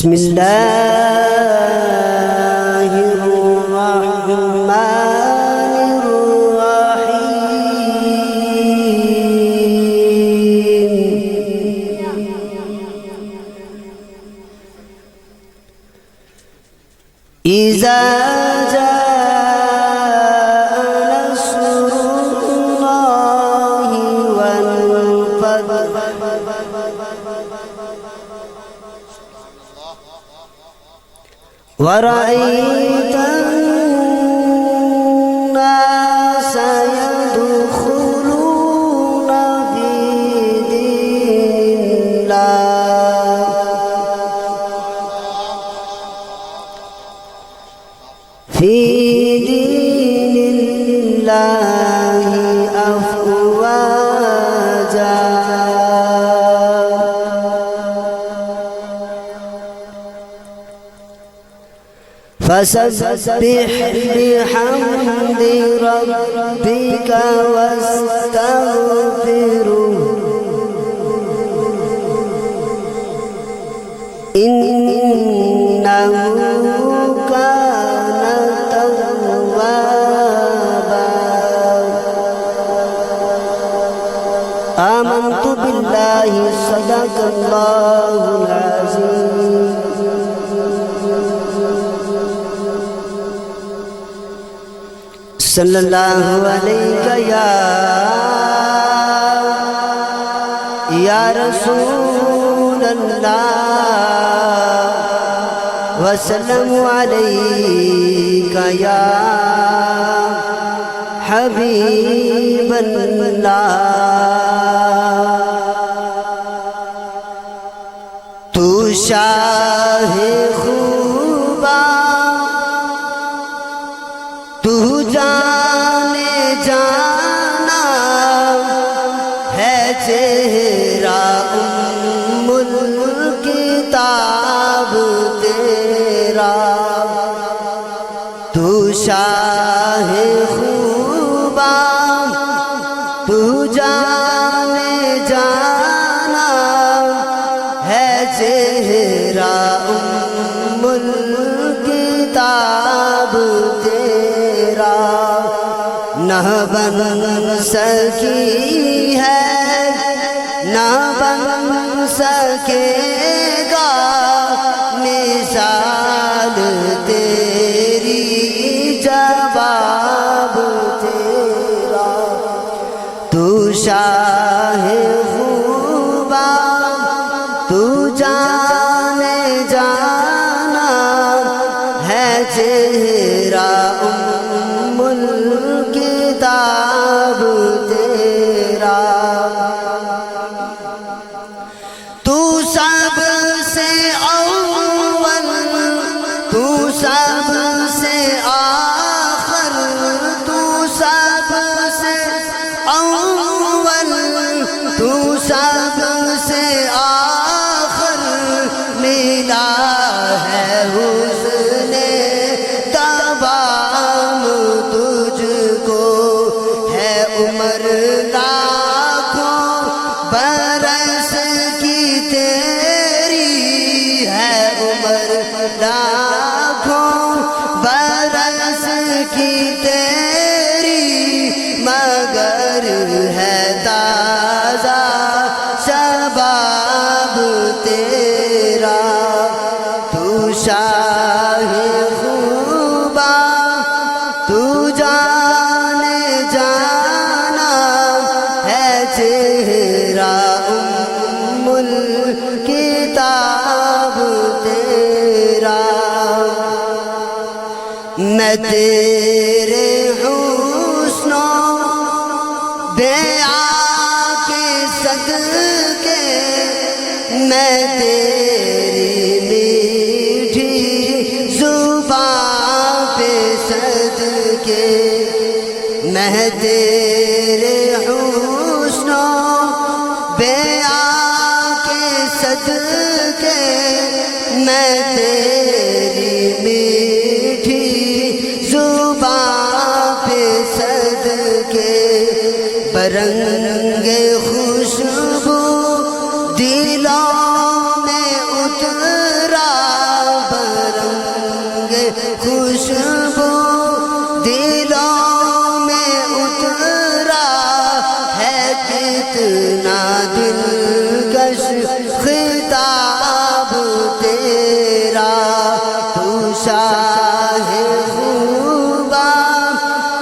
بسم الله الرحمن الرحيم إذا جاء نصر الله والفتح ورأيت الناس يدخلون في دين الله أفواجا فسبح بحمد ربك واستغفره إنه كان توابا آمنت بالله صدق الله العظيم صلی اللہ علیہ یا رسول اللہ وسلم علیک یا حبیب اللہ تو شاہ خوبا تو جانے جانا ہے چہرہ ام الکتاب تیرا تو شاہ خوبا تو جانے جانا ہے چہرہ ام الکتاب تیرا نہ بن سکی ہے نہ بن سکے گا مثال تیری جواب تیرا تو شاہ خوبا تو جانے جانا ہے چہرہ ام الکتاب تیرا تو سب سے اول تو سب سے آخر تو سب سے اول تو سب سے آخر ملا ہے حسن تمام تجھ کو ہے عمر لاکھوں برس کی تیری ہے عمر لاکھوں برس کی تیری مگر ہے تازہ شباب تیرا تو شاہ خوبا تو جانے جانا ہے چہرہ ام الکتاب تیرا میں تیرے حسن و بیاں کے صدقے میں تیری میٹھی زبان پہ صدقے میں تیرے حسن و بیاں کے صدقے میں تیری میٹھی زبان پہ صدقے برنگ خوشبو دلوں میں اترا خوشبو دلوں میں اترا ہے کتنا دلکش خطاب تیرا تو شاہ خوبا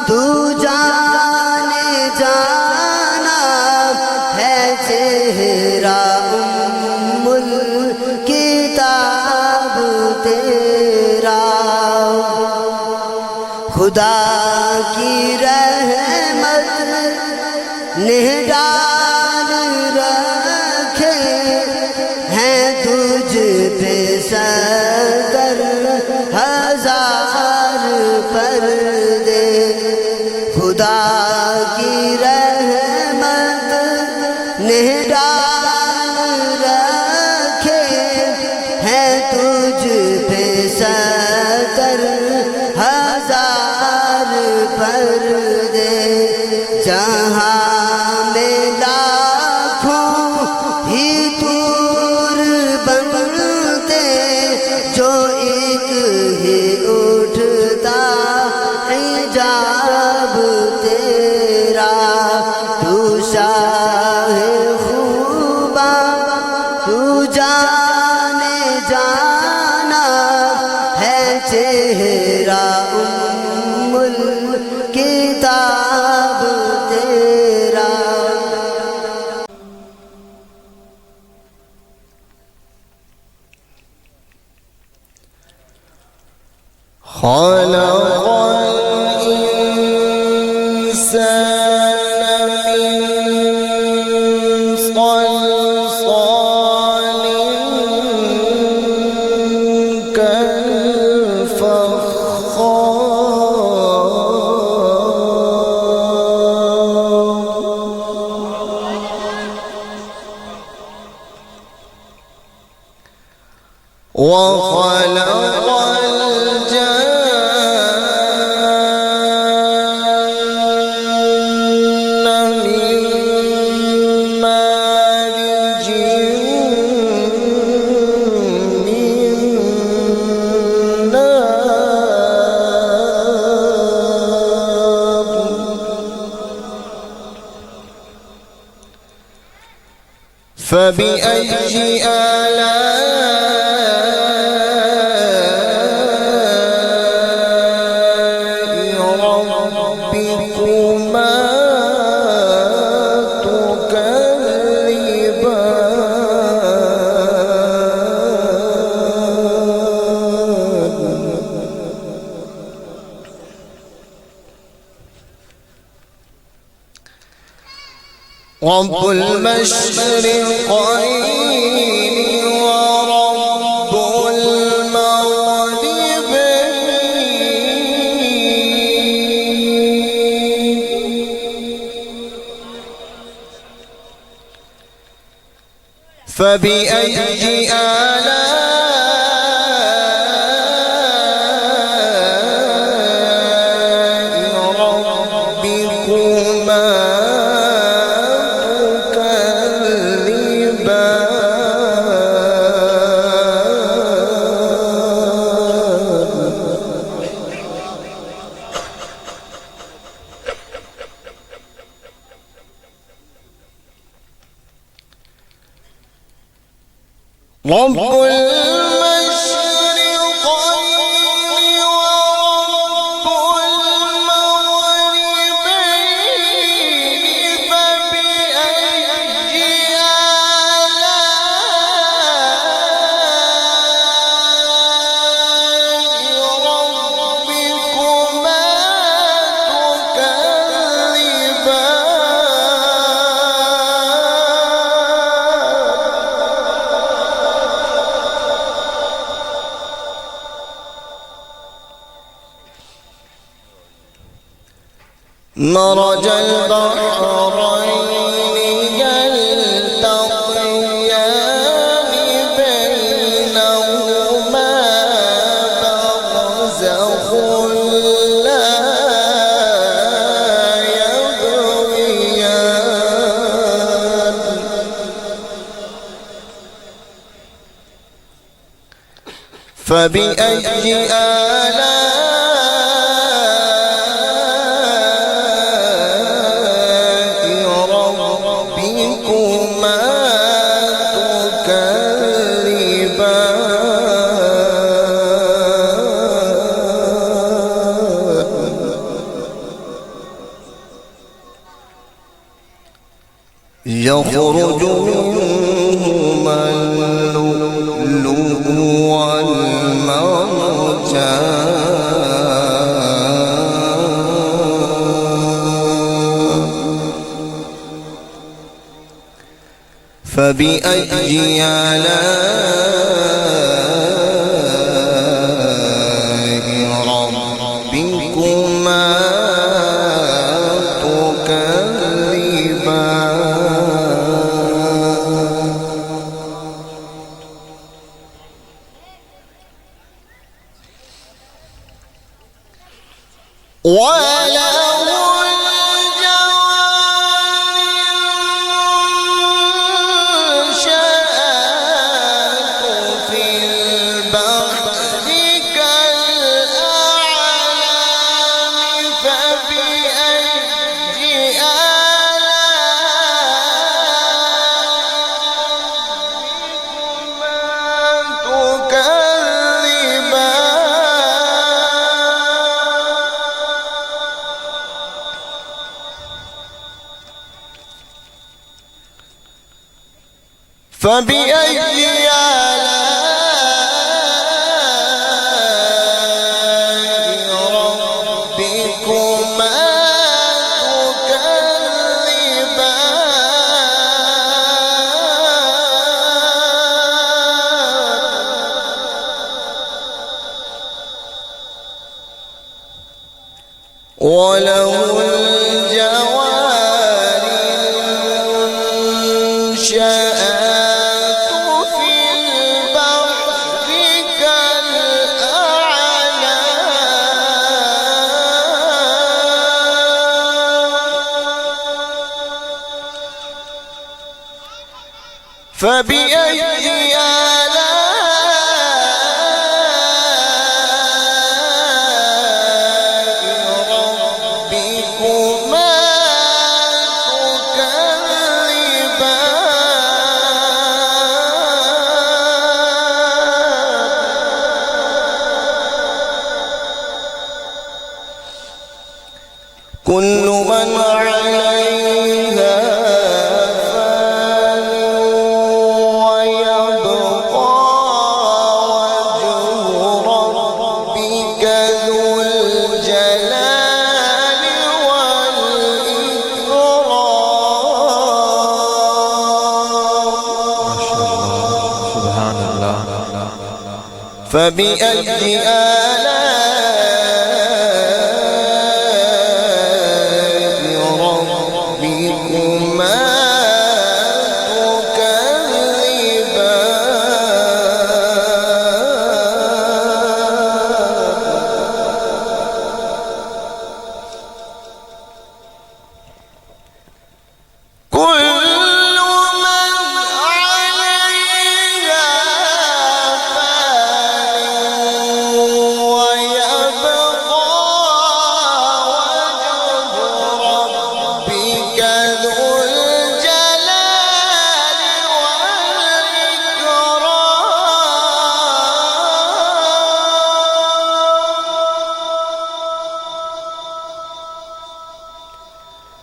تو جانے جانا ہے چہرہ ام الکتاب تیرا خدا کی رحمت نے ڈال رکھے ہیں تجھ پہ ستر ہزار پردے خدا کی رحمت نے ڈال رکھے ہیں تجھ پہ ستر ہزار پردے جہاں میں لاکھوں ہی طور بنتے جو ایک ہی اٹھتا حجاب تیرا تو شاہ خوبا تو جانے جانا ہے چہرہ ام الکتاب تیرا خلق الإنسان من صلصال كالفخار وخلق الجن من مارج من نار فبأي آلاء ربكما تكذبان رب المشرقين ورب المغربين فبأي آلاء ربكما رب المشرقين ورب المغربين فبأي آلاء ربكما تكذبان مرج البحرين يلتقيان بينهما برزخ لا يبغيان فبأي آلاء ربكما تكذبان يخرج منهما اللؤلؤ والمرجان فبأي آلاء ربكما تكذبان وله الجوار في البحر كالأعلام فبأي آلاء ربكما تكذبان وله الجوار المنشآت في البحر كالأعلام فبأي كل من عليها فان ويبقى وجه ربك ذو الجلال والإكرام سبحان الله. فبأي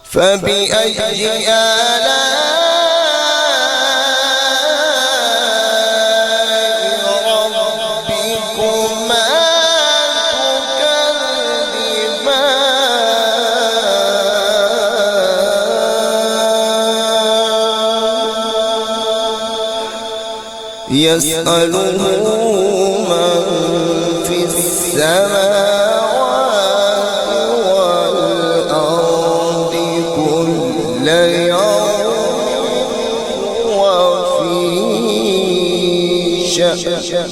فبأي آلاء ربكما تكذبان يسأله من في السماوات والأرض كل يوم وفي شأن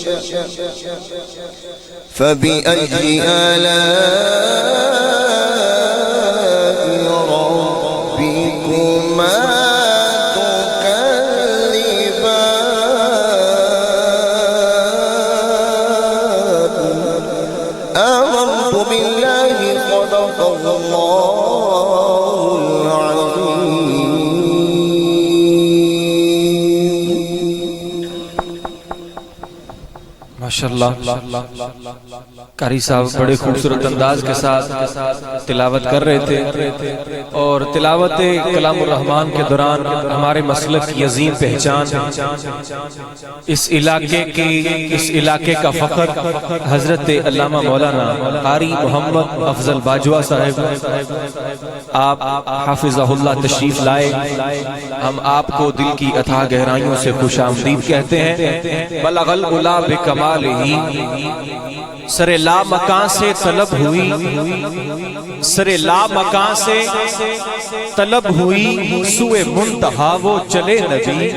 فبأي آلاء ربكما تكذبان آمنت بالله صدق الله العظيم. ماشاءاللہ قاری صاحب بڑے خوبصورت انداز کے ساتھ تلاوت کر رہے تھے، اور تلاوت کلام الرحمن کے دوران ہمارے مسلک کی عظیم پہچان، اس علاقے کا فخر حضرت علامہ مولانا قاری محمد افضل باجوہ صاحب، آپ حافظہ اللہ تشریف لائے. ہم آپ کو دل کی اتھاہ گہرائیوں سے خوش آمدید کہتے ہیں. بلغ العلا بکمالہ، سر لا مکان سے طلب ہوئی، سر لا مکان سے طلب ہوئی، سوئے منتہا وہ چلے نبی.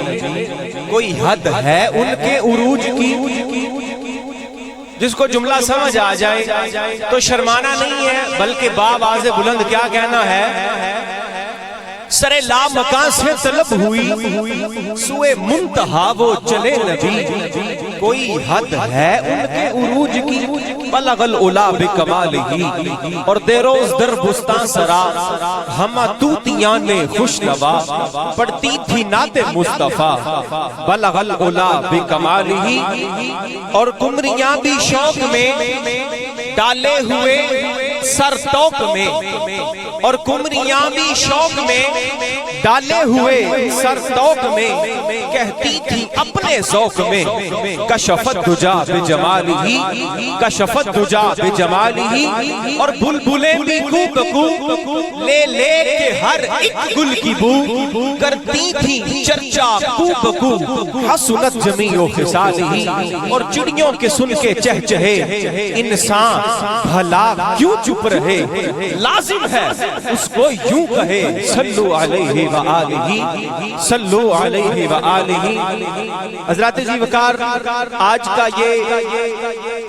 کوئی حد ہے ان کے عروج کی؟ جس کو جملہ سمجھ آ جائے تو شرمانا نہیں ہے، بلکہ بآواز بلند کیا کہنا ہے؟ سر لا مکان سے طلب ہوئی، سوئے منتہا وہ چلے نبی. کوئی حد ہے ان کے عروج کی؟ بلغ العلا بکمالہ، اور دیروز در بستان سرا ہمہ توتیاں نے خوش نوا پڑھتی تھی نعت مصطفیٰ. بلغ العلا بکمالہ، اور قمریاں بھی شوق میں ڈالے ہوئے سر توق میں، اور قمریاں بھی شوق میں ڈالے ہوئے سر توق میں، کہتی تھی اپنے ذوق میں کشفت دجا بجمالہ، کشفت دجا بجمالہ. اور بلبلیں بھی کوک کوک لے لے کے ہر ایک گل کی بو کرتی تھی چرچا کوک کوک حسنت جمیع خصالہ. اور چڑیوں کے سن کے چہچہے انسان بھلا کیوں چپ رہے، لازم ہے اس کو یوں کہے صلو علیہ وآلہ، صلو علیہ وآلہ. حضرات جی وقار، آج کا یہ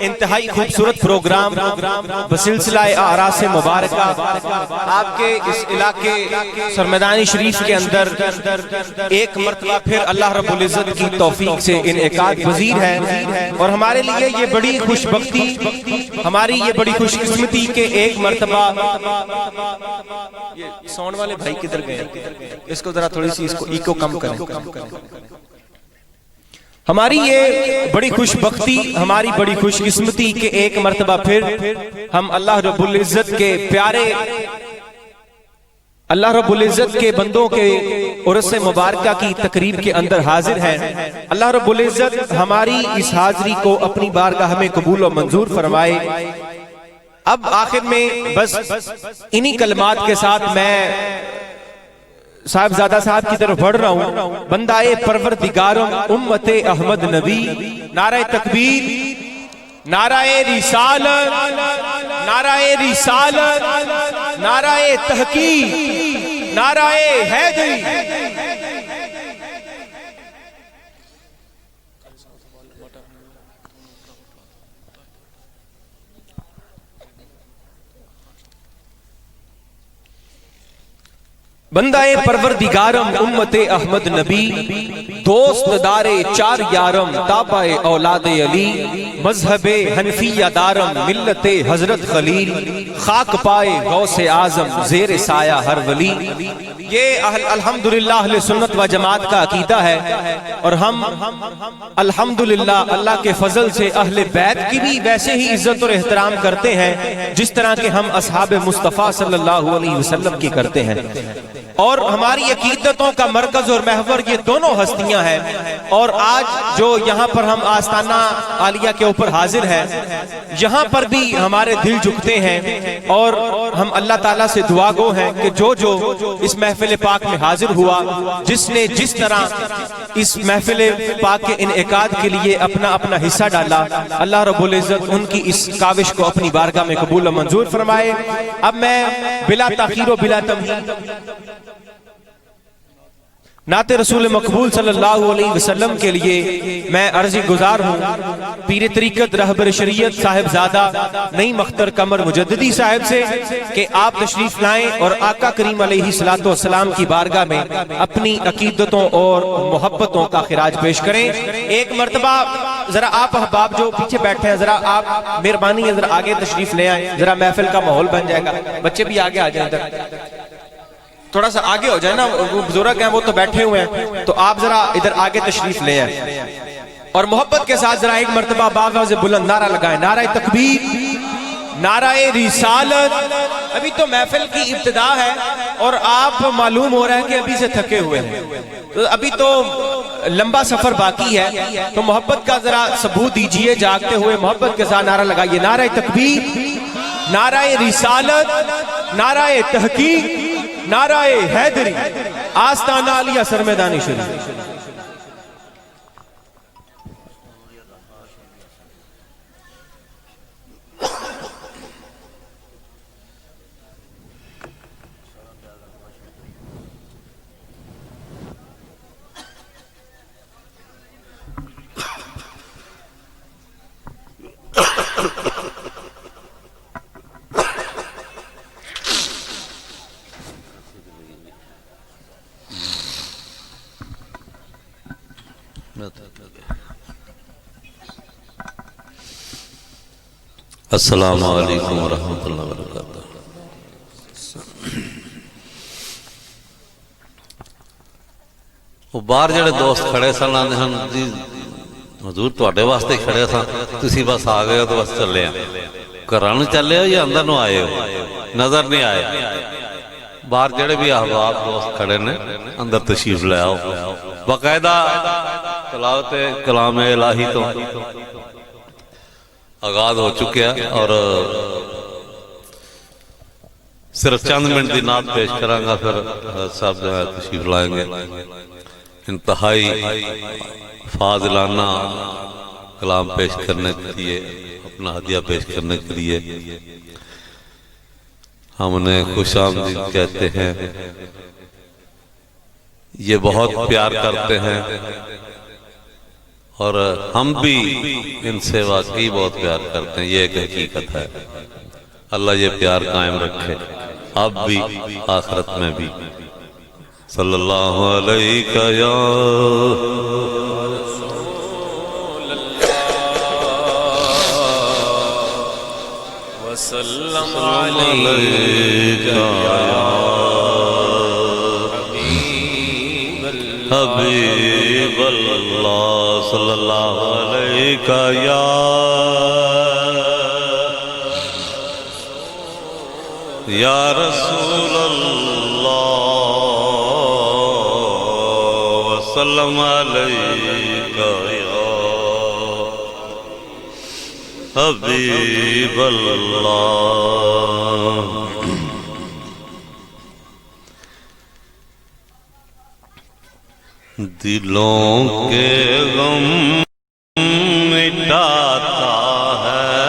انتہائی خوبصورت پروگرام بسلسلہ اعراس مبارکہ آپ کے اس علاقے سرمیدانی شریف کے اندر ایک مرتبہ پھر اللہ رب العزت کی توفیق سے انعقاد پذیر ہے. اور ہمارے لیے یہ بڑی خوش بختی، ہماری یہ بڑی خوش قسمتی کہ ایک مرتبہ یہ ساؤنڈ والے بھائی کدھر گئے، اس کو ذرا تھوڑی سی اس کو ایکو کم کریں. ہماری یہ بڑی خوش بختی، ہماری بڑی خوش قسمتی کہ ایک مرتبہ پھر ہم اللہ رب العزت کے پیارے، اللہ رب العزت کے بندوں کے عرس مبارکہ کی تقریب کے اندر حاضر ہیں. اللہ رب العزت ہماری اس حاضری کو اپنی بارگاہ میں قبول و منظور فرمائے. اب آخر میں بس انہی کلمات کے ساتھ میں صاحبزادہ صاحب کی طرف بڑھ رہا ہوں. بندہ پروردگارم امت احمد نبی، نعرہ تکبیر، نعرہ رسالت، نعرہ رسالت، نعرہ تحقیق، نعرہ حیدری. بندہ پروردگارم امت احمد نبی، دوست دار چار یارم تابع اولاد علی، مذہب حنفیہ دارم ملت حضرت خلیل، خاک پائے غوث اعظم زیر سایہ ہر ولی. یہ الحمدللہ اہل سنت و جماعت کا عقیدہ ہے، اور ہم الحمدللہ اللہ کے فضل سے اہل بیت کی بھی ویسے ہی عزت اور احترام کرتے ہیں جس طرح کہ ہم اصحاب مصطفیٰ صلی اللہ علیہ وسلم کی کرتے ہیں. اور ہماری عقیدتوں کا مرکز اور محور یہ دونوں ہستیاں ہیں. اور آج جو یہاں پر ہم آستانہ عالیہ کے اوپر حاضر ہیں، یہاں پر بھی ہمارے دل جھکتے ہیں، اور ہم اللہ تعالیٰ سے دعا گو ہیں کہ جو اس محفل پاک میں حاضر ہوا، جس نے جس طرح اس محفل پاک کے انعقاد کے لیے اپنا اپنا حصہ ڈالا، اللہ رب العزت ان کی اس کاوش کو اپنی بارگاہ میں قبول و منظور فرمائے. اب میں بلا تاخیر و بلا تمہید نعت رسول مقبول صلی اللہ علیہ وسلم کے لیے میں عرضی گزار ہوں پیر طریقت رہبر شریعت صاحبزادہ نئی مختر قمر مجددی صاحب سے کہ آپ تشریف لائیں اور آقا کریم علیہ السلام کی بارگاہ میں اپنی عقیدتوں اور محبتوں کا خراج پیش کریں. ایک مرتبہ ذرا آپ احباب جو پیچھے بیٹھے ہیں ذرا آپ مہربانی ہے ذرا آگے تشریف لے آئیں، ذرا محفل کا ماحول بن جائے گا، بچے بھی آگے آ جائیں ادھر، تھوڑا سا آگے ہو جائے نا، وہ بزرگ ہیں وہ تو بیٹھے ہوئے ہیں، تو آپ ذرا ادھر آگے تشریف لے آئیں اور محبت کے ساتھ ذرا ایک مرتبہ باواز بلند نعرہ لگائیں، نعرہ تکبیر، نعرہ رسالت۔ ابھی تو محفل کی ابتدا ہے اور آپ معلوم ہو رہا ہے کہ ابھی سے تھکے ہوئے ہیں، ابھی تو لمبا سفر باقی ہے، تو محبت کا ذرا ثبوت دیجئے، جاگتے ہوئے محبت کے ساتھ نعرہ لگائیے، نعرہ تکبیر، نعرہ رسالت، نعرہ تحقیق، نعرہ حیدری، آستانہ علیہ سرمیدانی شریف۔ السلام علیکم ورحمۃ اللہ وبرکاتہ۔ وہ باہر جڑے دوست کھڑے سن آندے ہن جی حضور تواڈے واسطے کھڑے سن، تسی بس آ گئے ہو تو بس چلے ہیں، گھراں نوں چلے ہو یا اندر نوں آئے ہو؟ نظر نہیں آئے۔ باہر جڑے بھی احباب دوست کھڑے نے اندر تشریف لے آؤ۔ باقاعدہ تلاوت کلام الہی تو آغاز ہو چکے ہیں اور صرف چند منٹ دی نعت پیش کروں گا، پھر صاحب جو ہے تشریف لائیں گے۔ انتہائی فاضلانہ کلام پیش کرنے کے لیے، اپنا ہدیہ پیش کرنے کے لیے ہم انہیں خوش آمدید کہتے ہیں۔ یہ بہت پیار کرتے ہیں اور ہم بھی ان سے واقعی بہت پیار کرتے ہیں، یہ ایک حقیقت ہے۔ اللہ یہ پیار قائم رکھے، اب بھی آخرت میں بھی۔ صلی اللہ علیہ یا وسلم علیک یا حبیب اللہ، صلی اللہ علیہ یا رسول اللہ، وسلم علیک یا حبیب اللہ۔ دلوں کے غم مٹاتا ہے،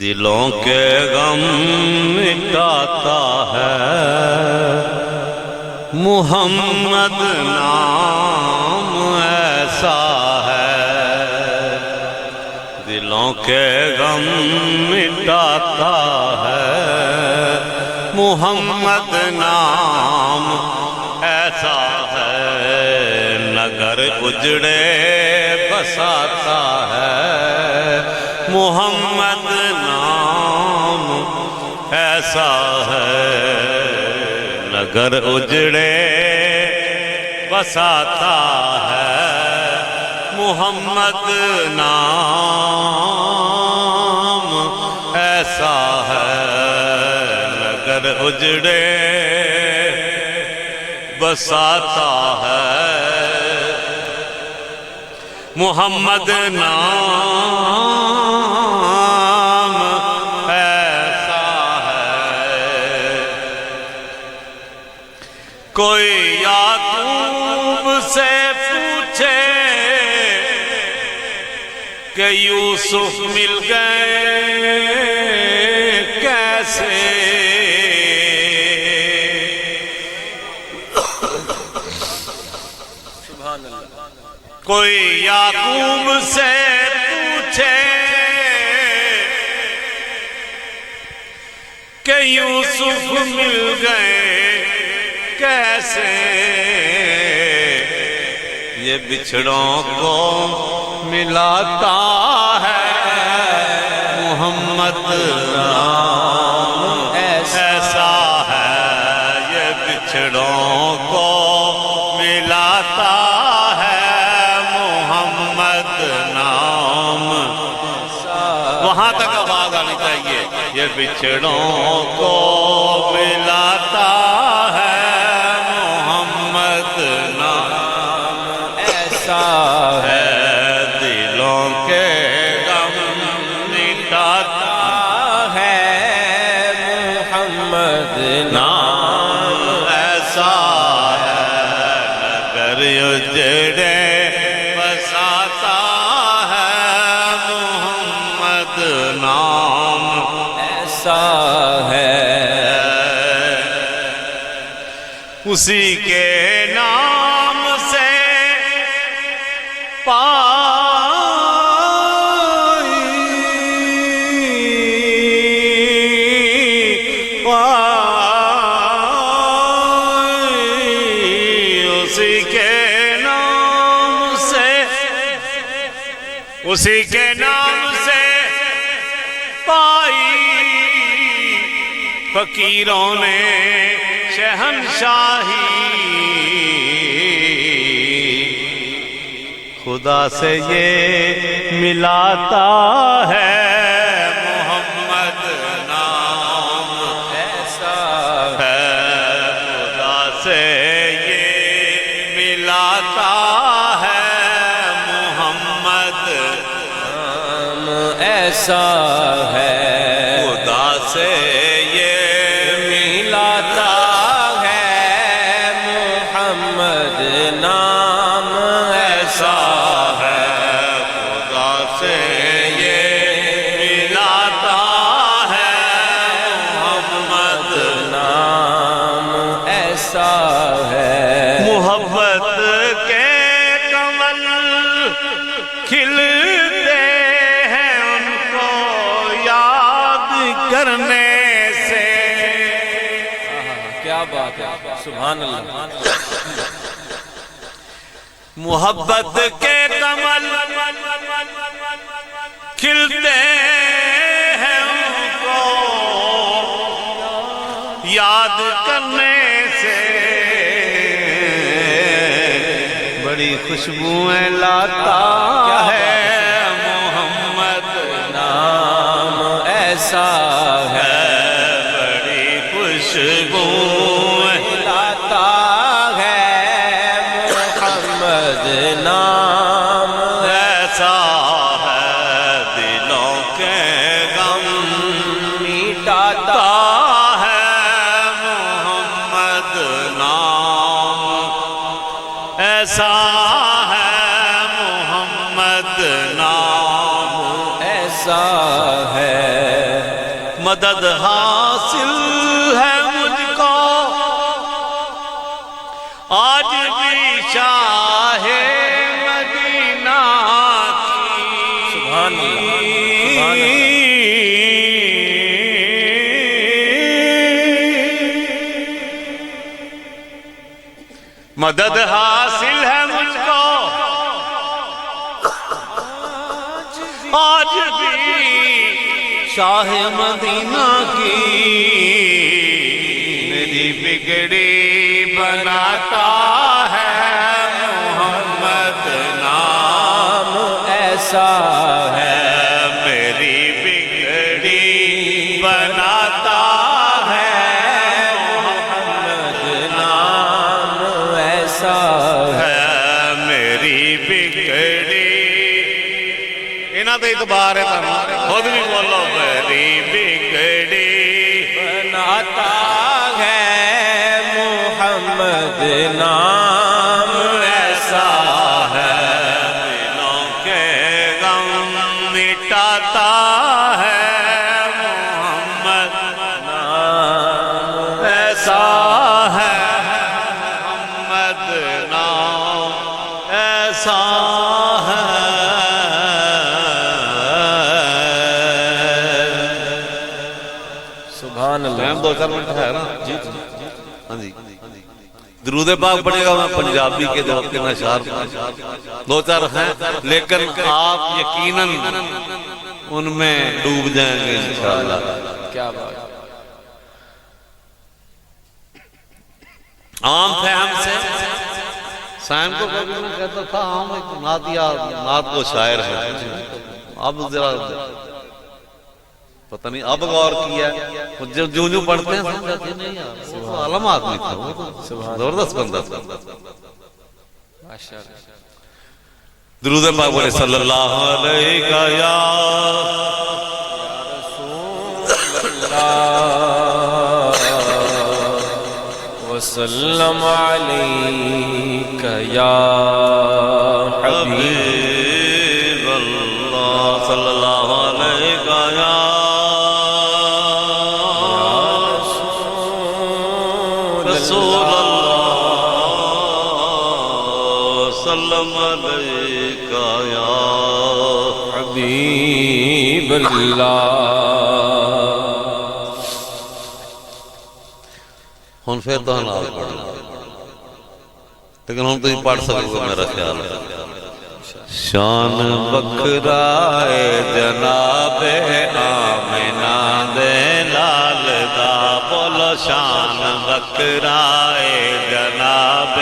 دلوں کے غم مٹاتا ہے، محمد نام ایسا ہے، دلوں کے غم مٹاتا ہے، محمد نام ایسا ہے، نگر اجڑے بساتا ہے، محمد نام ایسا ہے، نگر اجڑے بساتا ہے، محمد نام ایسا ہے، اجڑے بساتا ہے، محمد نام ایسا ہے۔ کوئی یعقوب سے پوچھے کہ یوسف مل گئے کیسے، کوئی یعقوب سے پوچھے کہ یوسف مل گئے کیسے یہ بچھڑوں کو ملاتا ہے محمد نام ایسا ہے یہ بچھڑوں کو ملاتا ہے محمد نام وہاں تک آواز آنی چاہیے یہ بچھڑوں کو ملاتا ہے محمد نام ایسا ہے دلوں کے غم مٹاتا ہے محمد نام ایسا ہے نگر اجڑے بساتا ہے محمد نام ایسا ہے اسی کے نام سے اسی کے نام سے پائی فقیروں نے شہنشاہی خدا سے یہ ملاتا ہے محمد نام ایسا ہے خدا سے یہ ملاتا ہے محمد نام ایسا ہے خدا سے یہ ملاتا ہے محمد نام ایسا ہے خدا سے یہ ملاتا ہے محمد نام ایسا ہے محبت کے کمل کھلتے ہیں ان کو یاد کرنے سے کیا بات ہے سبحان اللہ محبت کے کمل کھلتے ہیں ان کو یاد کرنے سے بڑی خوشبوئیں لاتا ہے محمد نام ایسا ہے بڑی خوشبوئیں لاتا ہے محمد نام ایسا ہے دلوں کے غم مٹاتا ہے محمد نام ایسا ہے محمد نام ایسا ہے مدد حاصل ہے مجھ کو آج بھی شاہ مدینہ کی سبحان اللہ سبحان اللہ مدد حاصل ہے مجھ کو آج بھی شاہ مدینہ کی میری بگڑی بناتا ہے محمد نام ایسا ہے میری بگڑی بناتا ہے محمد نام ایسا ہے میری بگڑی انہاں تے اعتبار ہے خود بھی بولو میری بگڑی بناتا ہے محمد نام ایسا ہے دلوں کے غم مٹاتا ہے محمد نام ایسا ہے محمد نام ایسا ہے سبحان اللہ ٹائم 2-4 منٹ ہے نا جی ہاں جی درود پاک پڑھے گا. میں پنجابی کے اشعار دو چار ہیں لیکن آپ یقیناً ان میں ڈوب جائیں گے انشاءاللہ. کیا بات. عام فہم سے سائن کو کبھی میں کہتا تھا عام ایک نعت کو شاعر ہے. اب ذرا پتہ نہیں اب غور کیا جو جو پڑھتے ہیں سمجھاتے نہیں یار وہ تو عالم آدمی تھا. وہ تو زبردست بندہ تھا. درود پاک بولے صلی اللہ علیہ یا وسلم علیک یا حبیب اللہ صلی اللہ علیہ یا رسول اللہ سلم علیک یا حبیب اللہ. ہن پھر تو نال پڑھنا لیکن ہم تو ہی پڑھ سکو گے میرا خیال ہے. شان بکرائے جناب آمنہ دے لال دا بولو شان بکرائے جناب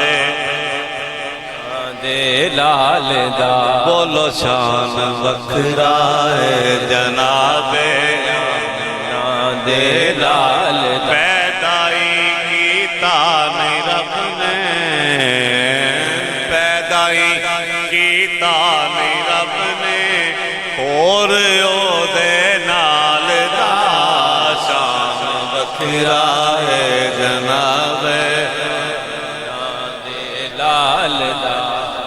دے لال دا بولو شان بکرائے جناب دے لال دا پیدائی کیتا نہیں رب نے پیدائی کیتا نہیں رب نے اور او دے نال دا شان بکرائے جناب دے لال دا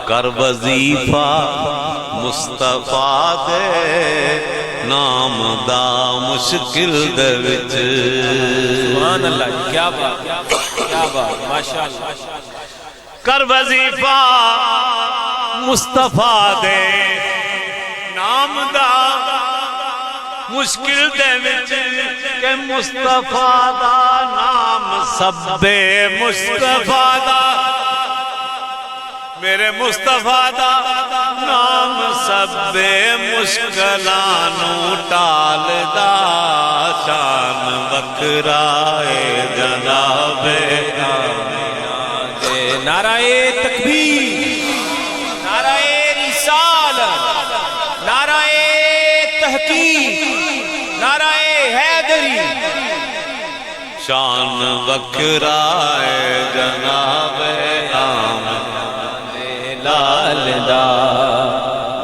کر وظیفہ مصطفیٰ دے نام دا مشکل دے وچ. سبحان اللہ. کیا بات کیا بات ماشاءاللہ. کر وظیفہ مصطفیٰ دے نام دا مشکل دے وچ کہ مصطفیٰ دا نام سب مصطفیٰ دا میرے مصطفیٰ دا نام سب مشکلانو ٹال دا شان بکرائے جناب نعرہ تکبیر نعرہ رسالت نعرہ تحقیق نعرہ حیدری. شان بکرائے جناب لال دا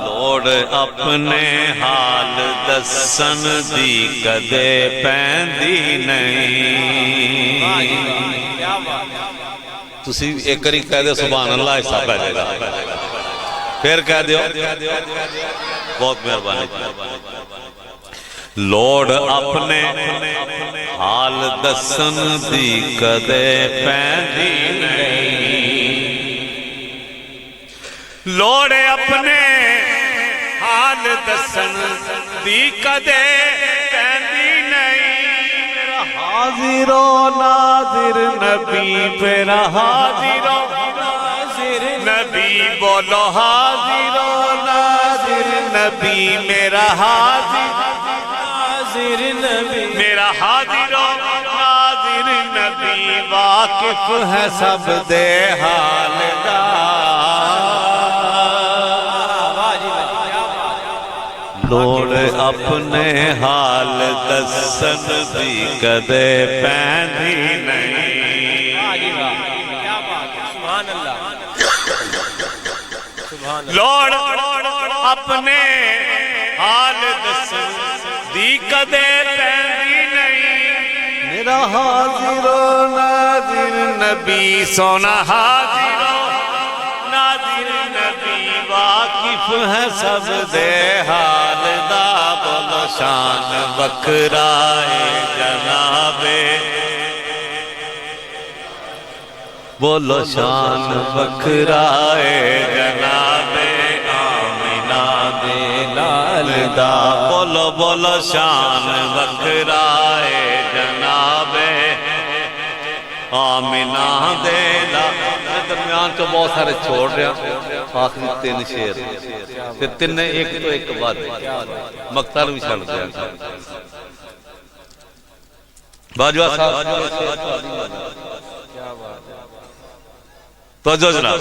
لوڑ اپنے حال دسن دی کدے پیندی نہیں. تسی ایک کری کہہ دے سبحان اللہ ایسا پہلے گا پھر کہہ دیو بہت مہربانی. لوڑ اپنے حال دسن دی کدے پیندی نہیں. لوڑ اپنے حال دسن دی کدے پیندی نہیں. میرا حاضر و ناظر نبی میرا حاضر و ناظر نبی بولو حاضر و ناظر نبی میرا حاضر نبی میرا حاضر و ناظر نبی واقف ہے سب دے حال دا. لوڑ اپنے حال دسن دی کدے پیندی نہیں. لوڑ اپنے حال دسن دی کدے پیندی نہیں. میرا حاضر و ناظر نبی سونا حاضر و ناظر نبی واقف ہے سب دے حال دا. بولو شان بکرائے جناب بولو شان بکرائے جناب آمنہ دے لال دا. بولو بولو شان بکرائے جناب آمینہ دے لال درمیان تو بہت سارے چھوڑ رہا آخری 3 شیر پھر 3 ایک تو ایک بعد مقتل بھی چھڑ دیا باجوہ صاحب توجہ جناب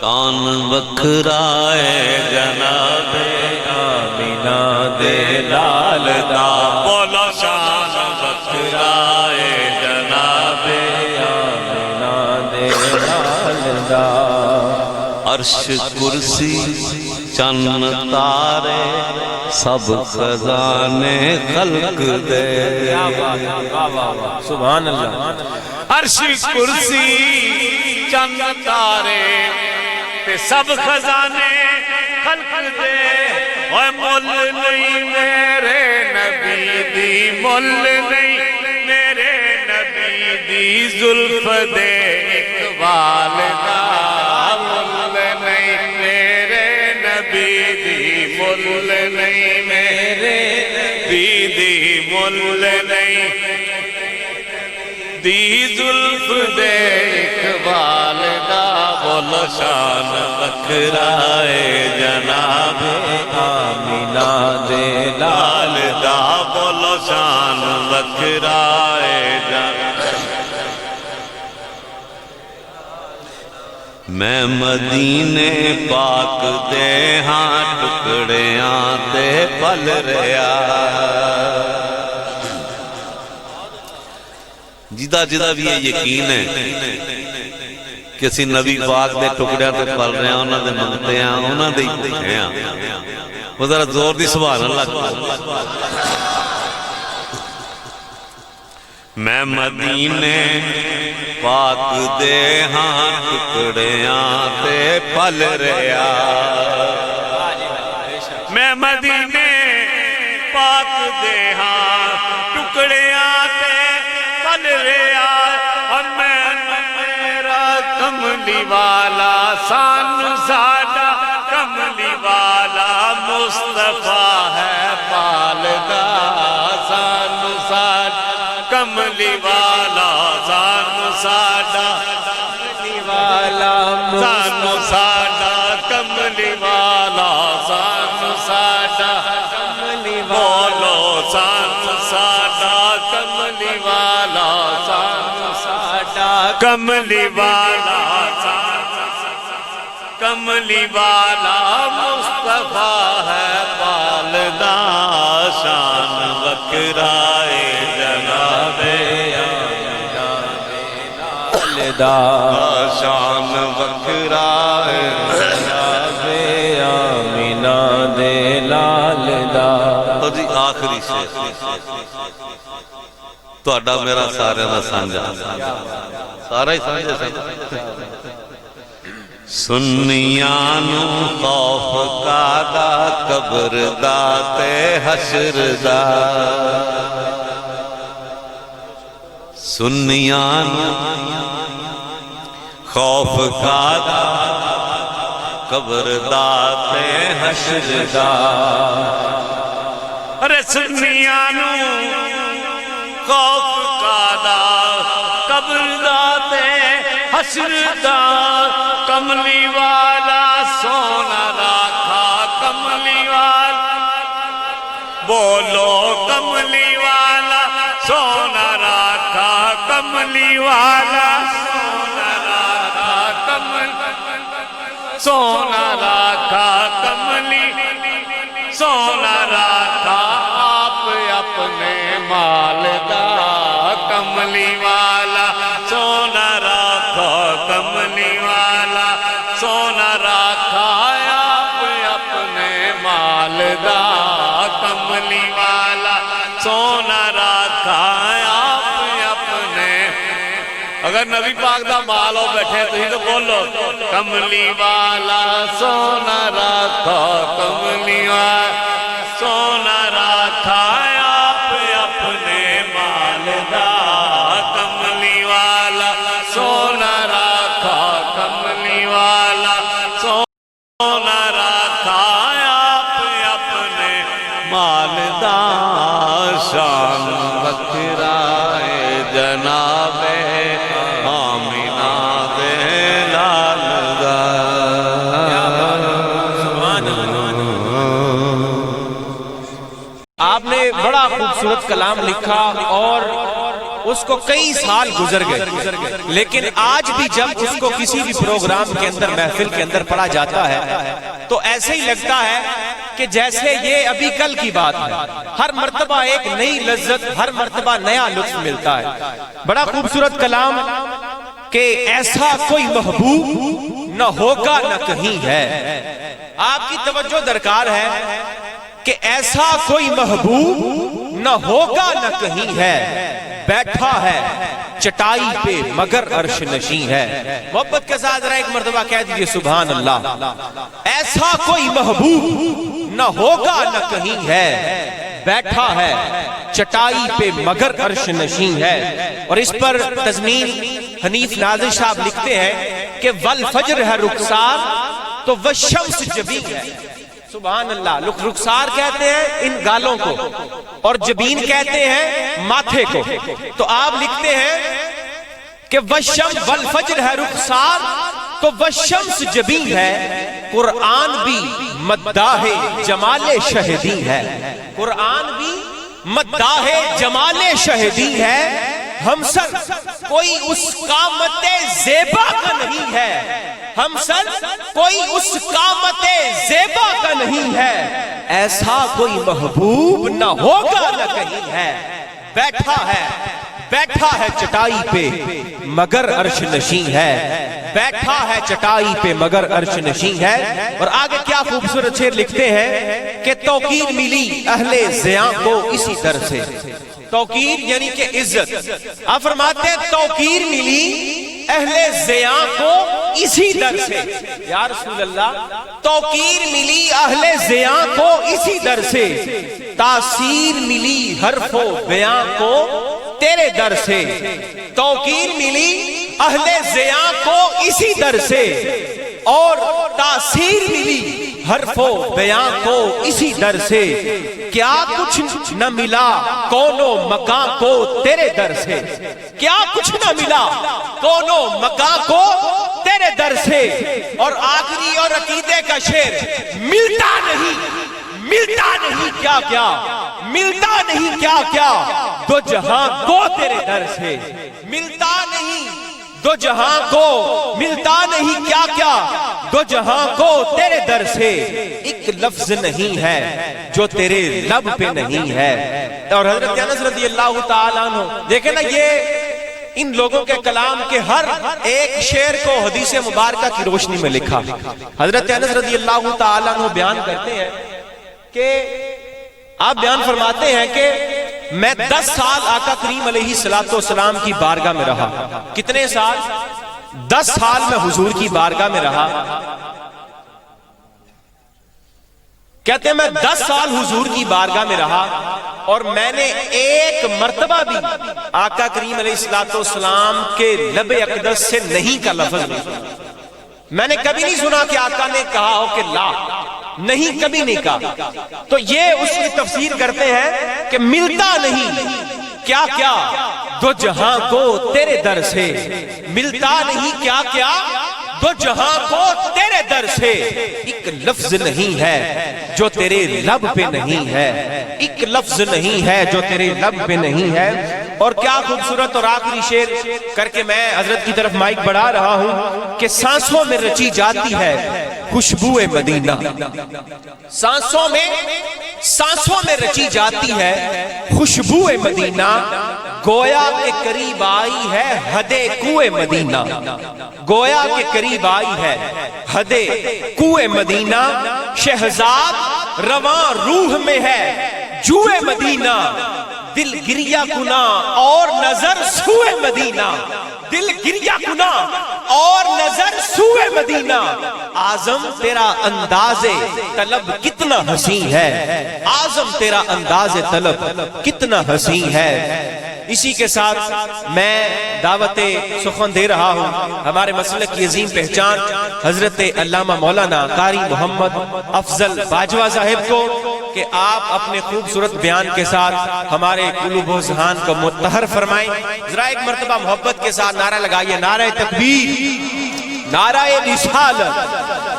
شان بکھرائے جناب آمینہ دے لال دا بولو شان بکھرائے جناب آمینہ دے لال دا عرش کرسی چند تارے سب خزانے خلق دے سبحان اللہ عرش کرسی چند تارے تے سب خزانے خلق دے اوہ مل نہیں میرے نبی دی مل نہیں میرے نبی دی زلف دے اقبال دا مل نہیں میرے نبی دی مل نہیں میرے نبی دی مل نہیں دی زلف دے اقبال دا بولو شان بکھرائے جناب آمینہ دے لال لال دا بولو شان بکھرائے جناب میں مدینے پاک دے ہاں ٹکڑیاں تے پل رہا جدا جدا بھی یہ یقین ہے کہ اسی نبی پاک دے ٹکڑیاں تے پل رہے ہیں انہاں دے منگتے ہیں انہاں دے ہی پوچھے ہیں وہ ذرا زور دی سبحان اللہ میں مدینے پاک دے ہاں ٹکڑیاں تے پل رہا میں مدینے پاک دے ہاں ٹکڑیاں تے پل رہا اور میں میرا کملی والا سان ساڈا کملی والا مصطفیٰ ہے پالدا سان ساڈا کملی والا سان ساڈا کملی والا سان ساڈا کملی والا سان ساڈا کملی بولو سان ساڈا کملی والا سان ساڈا کملی والا کملی والا مصطفیٰ ہے پالدا شان بکھرائے جناب دا شان بکھرائے جناب آمینہ دے لال دا تو جی آخری شیر تو اڈا میرا سارے نہ سانجا سارا ہی سانجے سانجا سنیانو خوف کا دا قبر دا تے حشر دا سنیانو خوف کا دا قبر دا تے حشر دا ارے سنیانو خوف کا دا قبر دا تے حشر دا کملی والا سونا راکھا کملی والا بولو کملی والا سونا راکھا کملی والا سونا راکھا سونا راکھا کملی سونا راکھا آپ اپنے مال دا کملی والا سونا راکھا کملی والا سونا راکھا آپ اپنے مال دا کملی والا سونا راکھا آپ اپنے اگر نبی پاک دا مال ہو بیٹھے تو ہی تو بولو کملی والا سونا راکھا کملی والا سونا راکھا آپ اپنے مال دا کملی والا سونا راکھا کملی والا سونا راکھا آپ اپنے مال دا شان بکھرائے جناب آپ نے بڑا خوبصورت کلام لکھا اور اس کو کئی سال گزر گئے، لیکن آج بھی جب اس کو کسی بھی پروگرام کے اندر، محفل کے اندر پڑھا جاتا ہے تو ایسے ہی لگتا ہے کہ جیسے یہ ابھی کل کی بات ہے۔ ہر مرتبہ ایک نئی لذت، ہر مرتبہ نیا لطف ملتا ہے۔ بڑا خوبصورت کلام کہ ایسا کوئی محبوب نہ ہوگا نہ کہیں ہے۔ آپ کی توجہ درکار ہے کہ ایسا کوئی محبوب نہ ہوگا نہ کہیں ہے، بیٹھا ہے چٹائی پہ مگر عرش نشیں ہے۔ محبت کے ساتھ ذرا ایک مرتبہ کہہ دیجئے سبحان اللہ۔ ایسا کوئی محبوب نہ ہوگا نہ کہیں ہے، بیٹھا ہے چٹائی پہ مگر عرش نشیں ہے۔ اور اس پر تضمین حنیف ناظر صاحب لکھتے ہیں کہ والفجر ہے رخسار تو والشمس جبین ہے۔ سبحان اللہ۔ رخسار کہتے ہیں ان گالوں کو اور جبین کہتے ہیں ماتھے کو۔ تو آپ لکھتے ہیں کہ والفجر ہے رخسار تو والشمس جبین ہے، قرآن بھی مداح جمال شہدی ہے۔ قرآن بھی مداح جمال شہدی ہے، ہم سر کوئی اس قامت زیبا کا نہیں ہے، ہم سر کوئی اس قامت زیبا کا نہیں ہے، ایسا کوئی محبوب نہ ہوگا نہ کہیں ہے، بیٹھا ہے چٹائی پہ مگر عرش نشیں ہے، بیٹھا ہے چٹائی پہ مگر عرش نشیں ہے۔ اور آگے کیا خوبصورت شعر لکھتے ہیں کہ توقیر ملی اہل زیاں کو اسی در سے۔ توقیر یعنی کہ عزت۔ آپ فرماتے ہیں توقیر ملی اہل زیاں کو اسی در سے۔ یا رسول اللہ، توقیر ملی اہل زیاں کو اسی در سے، تاثیر ملی حرف و بیاں کو تیرے در سے۔ توقیر ملی اہل زیاں کو اسی در سے اور تاثیر ملی حرف و بیاں کو اسی در سے۔ کیا کچھ نہ ملا کون و مکان کو تیرے در سے، کیا کچھ نہ ملا کون و مکان کو تیرے در سے۔ اور آخری اور عقیدے کا شعر، ملتا نہیں کیا کیا، ملتا نہیں کیا کیا دو جہاں کو تیرے در سے، ملتا نہیں دو جہاں کو، ملتا نہیں کیا کیا دو جہاں کو تیرے در سے، ایک لفظ نہیں ہے جو تیرے لب پہ نہیں ہے۔ اور حضرت انس رضی اللہ تعالیٰ عنہ دیکھیں نا، یہ ان لوگوں کے کلام کے ہر ایک شعر کو حدیث مبارکہ کی روشنی میں لکھا۔ حضرت انس رضی اللہ تعالیٰ عنہ بیان کرتے ہیں کہ آپ بیان فرماتے ہیں کہ میں 10 سال آقا کریم علیہ السلام کی بارگاہ میں رہا۔ کتنے سال؟ 10 سال میں حضور کی بارگاہ میں رہا۔ کہتے ہیں میں 10 سال حضور کی بارگاہ میں رہا اور میں نے ایک مرتبہ بھی آقا کریم علیہ السلام کے لب اقدس سے نہیں کا لفظ نہیں، میں نے کبھی نہیں سنا کہ آقا نے کہا ہو کہ لا، نہیں، کبھی نہیں کہا۔ تو یہ اس کی تفسیر کرتے ہیں کہ ملتا نہیں کیا کیا دو جہاں کو تیرے در سے، ملتا نہیں کیا کیا دو جہاں کو تیرے در سے، ایک لفظ نہیں ہے جو تیرے لب پہ نہیں ہے، ایک لفظ نہیں ہے جو تیرے لب پہ نہیں ہے۔ اور کیا خوبصورت اور آخری شعر کر کے میں حضرت کی طرف مائک بڑھا رہا ہوں کہ سانسوں میں رچی جاتی ہے خوشبو مدینہ، سانسوں میں رچی جاتی ہے خوشبو مدینہ، گویا کے قریب آئی ہے حد کوہ مدینہ، گویا کے قریب آئی ہے حد کوہ مدینہ، شہزاد رواں روح میں ہے جوئے مدینہ، دل گریہ کنا اور نظر سوئے مدینہ، دل گریہ کنا اور نظر سوئے مدینہ، اعظم تیرا انداز طلب کتنا حسین ہے، اعظم تیرا انداز طلب کتنا حسین ہے۔ اسی کے ساتھ میں دعوت سخن دے رہا ہوں ہمارے مسلک کی عظیم پہچان حضرت علامہ مولانا قاری محمد افضل باجوہ صاحب کو کہ آپ اپنے خوبصورت بیان کے ساتھ ہمارے قلوب و ذہان کو مطہر فرمائیں۔ ذرا ایک مرتبہ محبت کے ساتھ نعرہ لگائیے، نعرہ تکبیر، نعرہ رسالت،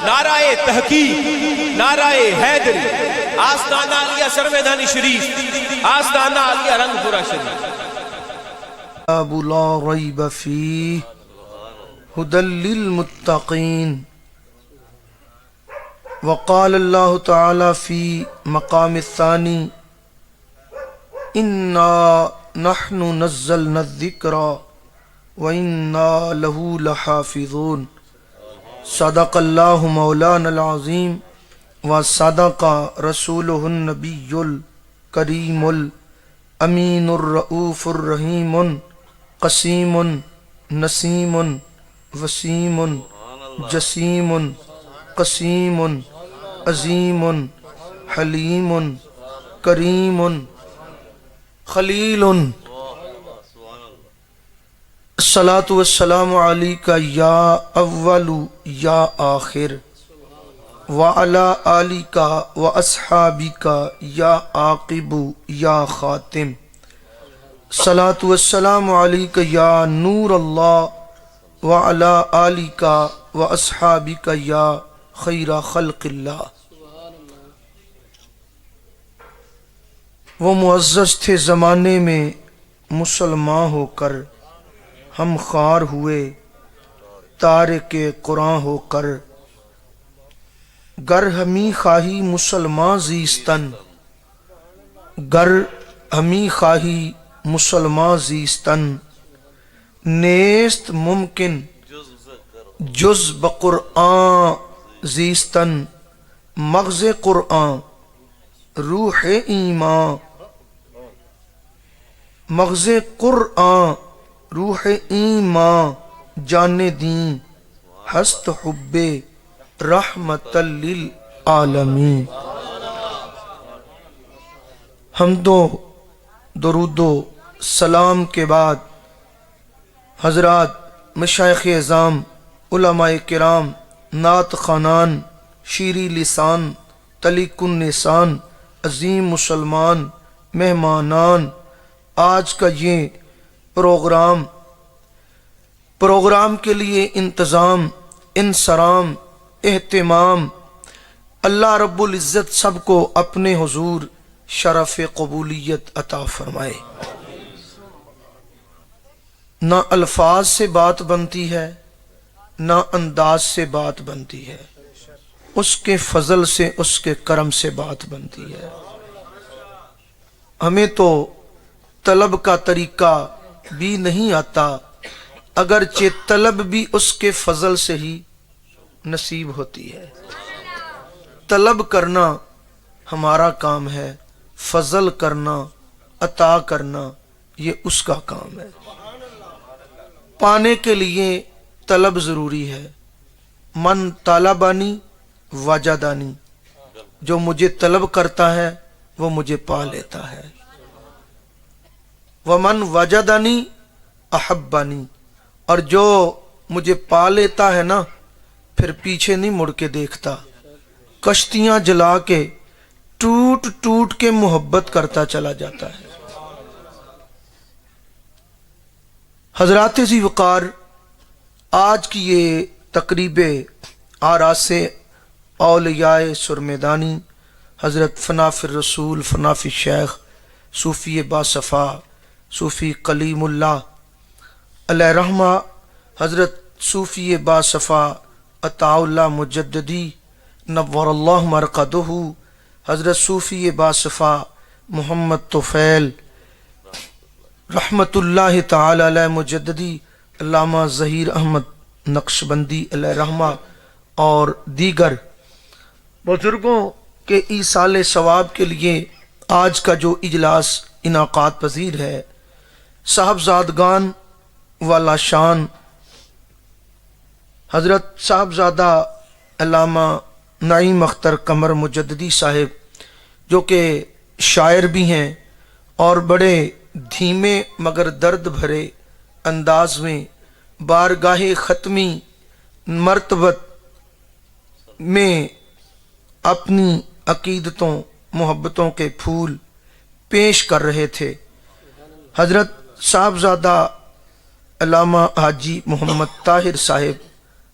نعرہ تحقیق، نعرہ حیدری، آستانہ علیہ سرمیدانی شریف، آستانہ علیہ رنگ پورا شریف۔ کتاب لا ریب فیہ ہدی للمتقین۔ وقال اللہ تعالی فی مقام الثانی انا نحن نزلنا الذکر وَإِنَّا لَهُ لَحَافِظُونَ۔ صدق اللہ مولانا العظیم وصدق رسولہ النبی الکریم الامین الرؤوف الرحیم قسیم نسیم وسیم جسیم قسیم عظیم حلیم کریم خلیل۔ الصلاۃ والسلام علیک یا اول یا آخر وعلی آلک واصحابک یا عاقب یا خاتم۔ الصلاۃ والسلام علیک یا نور اللہ وعلی آلک واصحابک یا خیر خلق اللہ۔ وہ معزز تھے زمانے میں مسلمان ہو کر، ہم خوار ہوئے تارک قرآن ہو کر۔ گر ہمی خواہی مسلمان زیستن، گر ہمی خواہی مسلمان زیستن، نیست ممکن جز بقرآن زیستن۔ مغز قرآن روح ایمان، مغز قرآن روح ایمان جان دین، ہست حب رحمت للعالمین۔ حمد و درود و سلام کے بعد حضرات مشائخ اعظام، علماء کرام، نعت خوانان، شیریں لسان، طلیق النسان، عظیم مسلمان، مہمانان، آج کا یہ پروگرام کے لیے انتظام، انصرام، اہتمام، اللہ رب العزت سب کو اپنے حضور شرف قبولیت عطا فرمائے۔ نہ الفاظ سے بات بنتی ہے، نہ انداز سے بات بنتی ہے، اس کے فضل سے، اس کے کرم سے بات بنتی ہے۔ ہمیں تو طلب کا طریقہ بھی نہیں آتا، اگرچہ طلب بھی اس کے فضل سے ہی نصیب ہوتی ہے۔ طلب کرنا ہمارا کام ہے، فضل کرنا، عطا کرنا یہ اس کا کام ہے۔ پانے کے لیے طلب ضروری ہے۔ من طالبانی وجدانی، جو مجھے طلب کرتا ہے وہ مجھے پا لیتا ہے۔ ومن وجدنی احبانی، اور جو مجھے پا لیتا ہے نا پھر پیچھے نہیں مڑ کے دیکھتا، کشتیاں جلا کے ٹوٹ ٹوٹ کے محبت کرتا چلا جاتا ہے۔ حضرات ذی وقار، آج کی یہ تقریب آراس اولیاء سرمیدانی حضرت فناف الرسول، فناف الشیخ، صوفی باصفا، صوفی کلیم اللہ علیہ رحمہ، حضرت صوفی باصفا عطا اللہ مجددی نور اللہ مرقدہ، حضرت صوفی باصفا محمد طفیل رحمت اللہ تعالی علیہ مجددی، علامہ ظہیر احمد نقشبندی علیہ رحمہ اور دیگر بزرگوں کے ایصال ثواب کے لیے آج کا جو اجلاس انعقاد پذیر ہے، صاحبزادگان والا شان حضرت صاحبزادہ علامہ نعیم اختر قمر مجددی صاحب، جو کہ شاعر بھی ہیں اور بڑے دھیمے مگر درد بھرے انداز میں بارگاہ ختمی مرتبت میں اپنی عقیدتوں محبتوں کے پھول پیش کر رہے تھے۔ حضرت صاحبزادہ علامہ حاجی محمد طاہر صاحب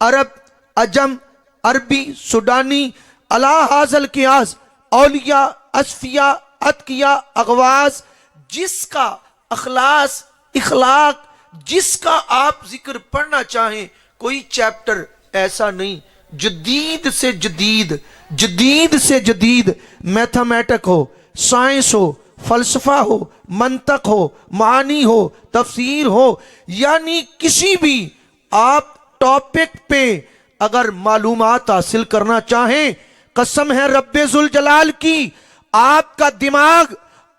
عرب، عجم، عربی، سوڈانی، علا حاصل قیاس، اولیاء، اصفیاء، اتقیاء، اغواز، جس کا اخلاق جس کا آپ ذکر پڑھنا چاہیں، کوئی چیپٹر ایسا نہیں جدید سے جدید میتھمیٹک ہو، سائنس ہو، فلسفہ ہو، منطق ہو، معانی ہو، تفسیر ہو، یعنی کسی بھی آپ ٹاپک پہ اگر معلومات حاصل کرنا چاہیں، قسم ہے رب ذوالجلال کی، آپ کا دماغ،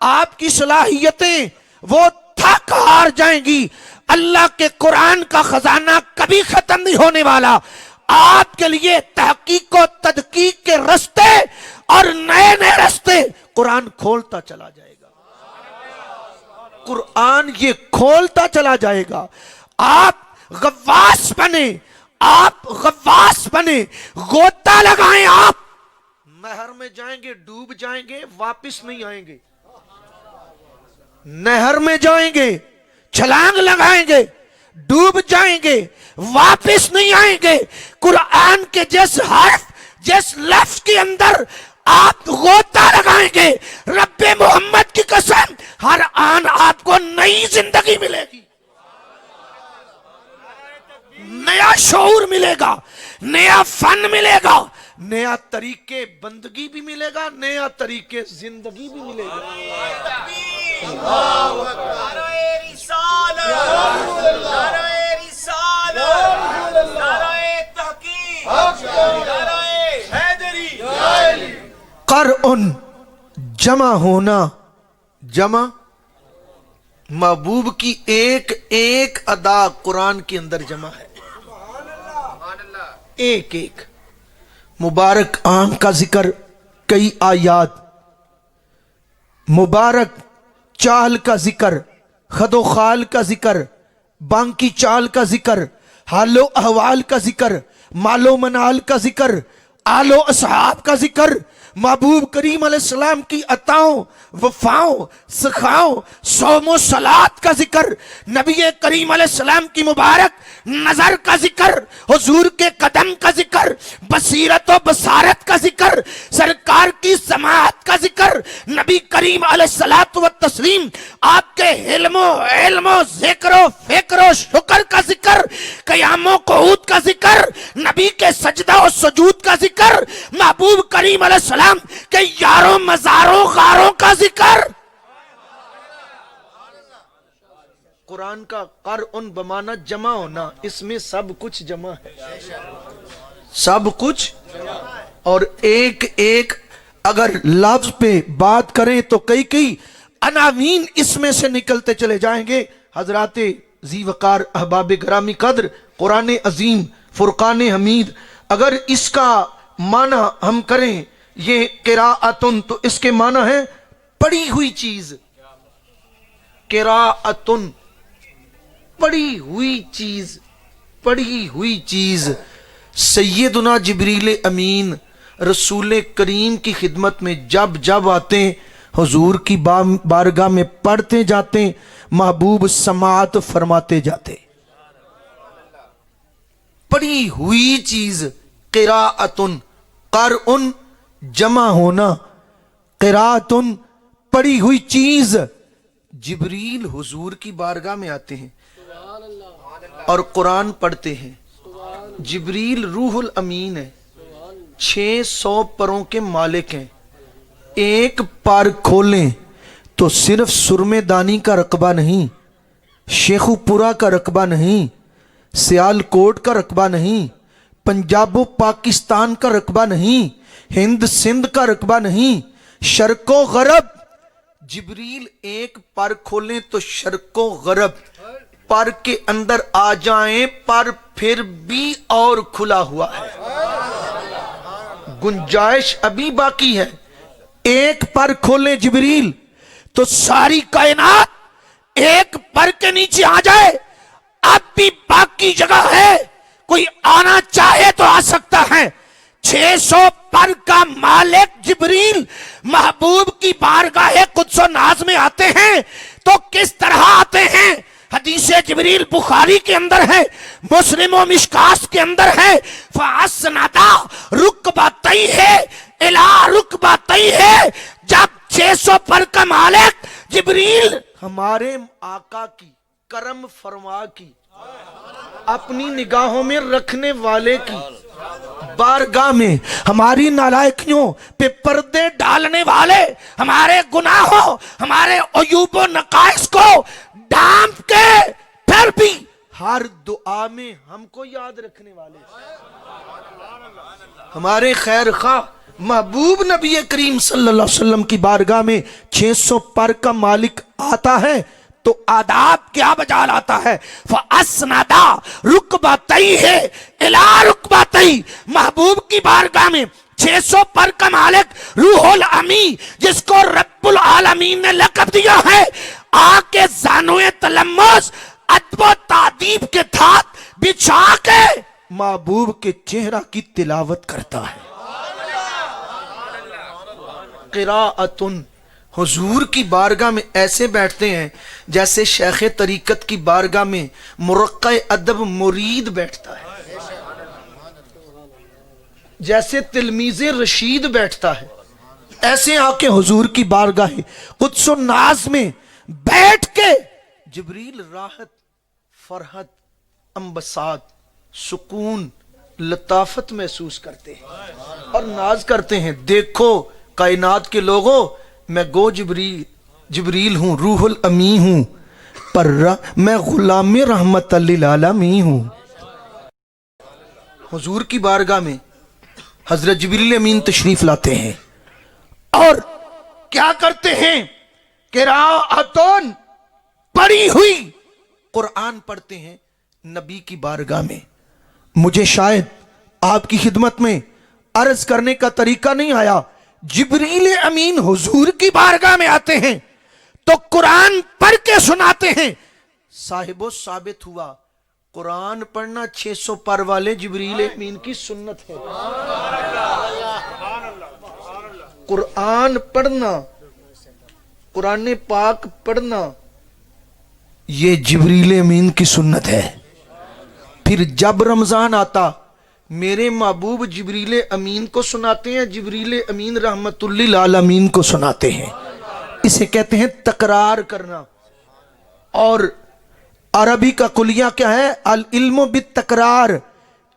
آپ کی صلاحیتیں وہ تھک ہار جائیں گی۔ اللہ کے قرآن کا خزانہ کبھی ختم نہیں ہونے والا۔ آپ کے لیے تحقیق و تدقیق کے رستے اور نئے نئے رستے قرآن کھولتا چلا جائے گا، قرآن یہ کھولتا چلا جائے گا۔ آپ غواص بنے، غوطہ لگائیں، آپ نہر میں جائیں گے، ڈوب جائیں گے، واپس نہیں آئیں گے۔ نہر میں جائیں گے، چھلانگ لگائیں گے، ڈوب جائیں گے، واپس نہیں آئیں گے۔ قرآن کے جس حرف، جس لفظ کے اندر آپ غوطہ لگائیں گے، رب محمد کی قسم، ہر آن آپ کو نئی زندگی ملے گی، نیا شعور ملے گا، نیا فن ملے گا، نیا طریقے بندگی بھی ملے گا، نیا طریقے زندگی بھی ملے گا۔ قرآن جمع ہونا، جمع محبوب کی ایک ایک ادا قرآن کے اندر جمع ہے، ایک ایک مبارک آم کا ذکر، کئی آیات، مبارک چال کا ذکر، خد و خال کا ذکر، بانکی چال کا ذکر، حال و احوال کا ذکر، مال و منال کا ذکر، آل و اصحاب کا ذکر، محبوب کریم علیہ السلام کی عطاؤں، وفاؤں، سخاؤں، صوم و صلات کا ذکر، نبی کریم علیہ السلام کی مبارک نظر کا ذکر، حضور کے قدم کا ذکر، بصیرت و بصارت کا ذکر، سرکار کی سماعت کا ذکر، نبی کریم علیہ الصلوۃ والتسلیم آپ کے علم و ذکر و فکر و شکر کا ذکر، قیام و قعود کا ذکر، نبی کے سجدہ و سجود کا ذکر، محبوب کریم علیہ السلام کہ یاروں مزاروں غاروں کا ذکر۔ قرآن کا قرآن بمانا جمع ہونا، اس میں سب کچھ جمع ہے، سب کچھ، اور ایک ایک اگر لفظ پہ بات کریں تو کئی عناوین اس میں سے نکلتے چلے جائیں گے۔ حضرات ذی وقار احباب گرامی قدر، قرآن عظیم، فرقان حمید، اگر اس کا معنی ہم کریں یہ قراءتن، تو اس کے معنی ہے پڑھی ہوئی چیز، قراءتن پڑھی ہوئی چیز۔ سیدنا جبریل امین رسول کریم کی خدمت میں جب آتے ہیں، حضور کی بارگاہ میں پڑھتے جاتے ہیں، محبوب سماعت فرماتے جاتے۔ پڑھی ہوئی چیز قراءتن، قرآن جمع ہونا، قراءتن پڑھی ہوئی چیز۔ جبریل حضور کی بارگاہ میں آتے ہیں اور قرآن پڑھتے ہیں۔ جبریل روح الامین ہے، 600 پروں کے مالک ہیں، ایک پر کھولیں تو صرف سرمے دانی کا رقبہ نہیں، شیخو پورا کا رقبہ نہیں، سیال کوٹ کا رقبہ نہیں، پنجاب و پاکستان کا رقبہ نہیں، ہند سندھ کا رقبہ نہیں، شرق و غرب۔ جبریل ایک پر کھولیں تو شرق و غرب پر کے اندر آ جائیں، پر پھر بھی اور کھلا ہوا ہے، گنجائش ابھی باقی ہے۔ ایک پر کھولیں جبریل تو ساری کائنات ایک پر کے نیچے آ جائے، اب بھی باقی جگہ ہے، کوئی آنا چاہے تو آ سکتا ہے۔ 600 پر کا مالک جبریل محبوب کی بارگاہ قدس و ناز میں آتے ہیں تو کس طرح آتے ہیں؟ حدیث جبریل بخاری کے اندر ہے، مسلم و مشکاس کے اندر ہے، فَأَسْنَدَا رُكْبَتَيْهِ إِلَىٰ رُكْبَتَيْهِ، جب 600 پر کا مالک جبریل ہمارے آقا کی کرم فرما کی اپنی نگاہوں میں رکھنے والے کی بارگاہ میں ہماری نالائکیوں پہ پردے ڈالنے والے، ہمارے گناہوں، ہمارے عیوب و نقائص کو ڈانپ کے پھر بھی ہر دعا میں ہم کو یاد رکھنے والے، ہمارے خیر خواہ محبوب نبی کریم صلی اللہ علیہ وسلم کی بارگاہ میں 600 پر کا مالک آتا ہے تو آداب کیا بجا لاتا ہے؟ فَأَسْنَدَا رُكْبَتَيْهِ إِلَىٰ رُكْبَتَيْهِ، محبوب کی بارگاہ میں 600 پر کا مالک روح الامی، جس کو رب العالمین نے لقب دیا ہے، آ کے زانوئے تلمس ادب و تعدیب کے دھات بچھا کے محبوب کے چہرہ کی تلاوت کرتا ہے۔ قراءتن، حضور کی بارگاہ میں ایسے بیٹھتے ہیں جیسے شیخ طریقت کی بارگاہ میں مرقع ادب مرید بیٹھتا ہے، جیسے تلمیذ رشید بیٹھتا ہے، ایسے آ کے حضور کی بارگاہ قدس و ناز میں بیٹھ کے جبریل راحت، فرحت، انبساط، سکون، لطافت محسوس کرتے ہیں اور ناز کرتے ہیں، دیکھو کائنات کے لوگوں، میں گو جبریل ہوں، روح الامی ہوں، پر میں غلام رحمت للعالمین ہوں۔ حضور کی بارگاہ میں حضرت جبریل امین تشریف لاتے ہیں اور کیا کرتے ہیں؟ قراءتن، پڑھی ہوئی قرآن پڑھتے ہیں نبی کی بارگاہ میں۔ مجھے شاید آپ کی خدمت میں عرض کرنے کا طریقہ نہیں آیا، جبریل امین حضور کی بارگاہ میں آتے ہیں تو قرآن پڑھ کے سناتے ہیں۔ صاحب و ثابت ہوا قرآن پڑھنا 600 پر والے جبریل امین کی سنت ہے۔ قرآن پڑھنا، قرآن پاک پڑھنا، یہ جبریل امین کی سنت ہے۔ پھر جب رمضان آتا میرے محبوب جبریل امین کو سناتے ہیں، جبریل امین رحمت للعالمین کو سناتے ہیں۔ اسے کہتے ہیں تکرار کرنا، اور عربی کا کلیہ کیا ہے؟ العلم بالتکرار،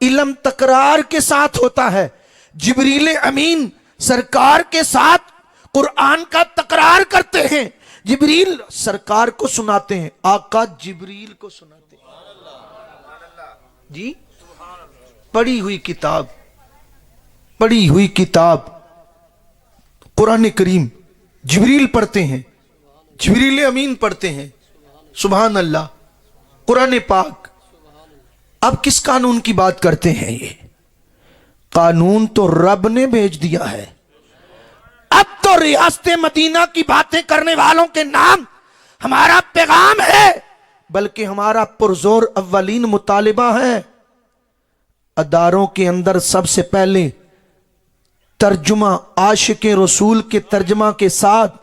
علم تکرار کے ساتھ ہوتا ہے۔ جبریل امین سرکار کے ساتھ قرآن کا تکرار کرتے ہیں، جبریل سرکار کو سناتے ہیں، آقا جبریل کو سناتے ہیں۔ جی، پڑھی ہوئی کتاب، پڑھی ہوئی کتاب قرآن کریم جبریل پڑھتے ہیں، جبریل امین پڑھتے ہیں، سبحان اللہ۔ قرآن پاک، اب کس قانون کی بات کرتے ہیں؟ یہ قانون تو رب نے بھیج دیا ہے۔ اب تو ریاست مدینہ کی باتیں کرنے والوں کے نام ہمارا پیغام ہے، بلکہ ہمارا پرزور اولین مطالبہ ہے۔ اداروں کے اندر سب سے پہلے ترجمہ عاشق رسول کے ترجمہ کے ساتھ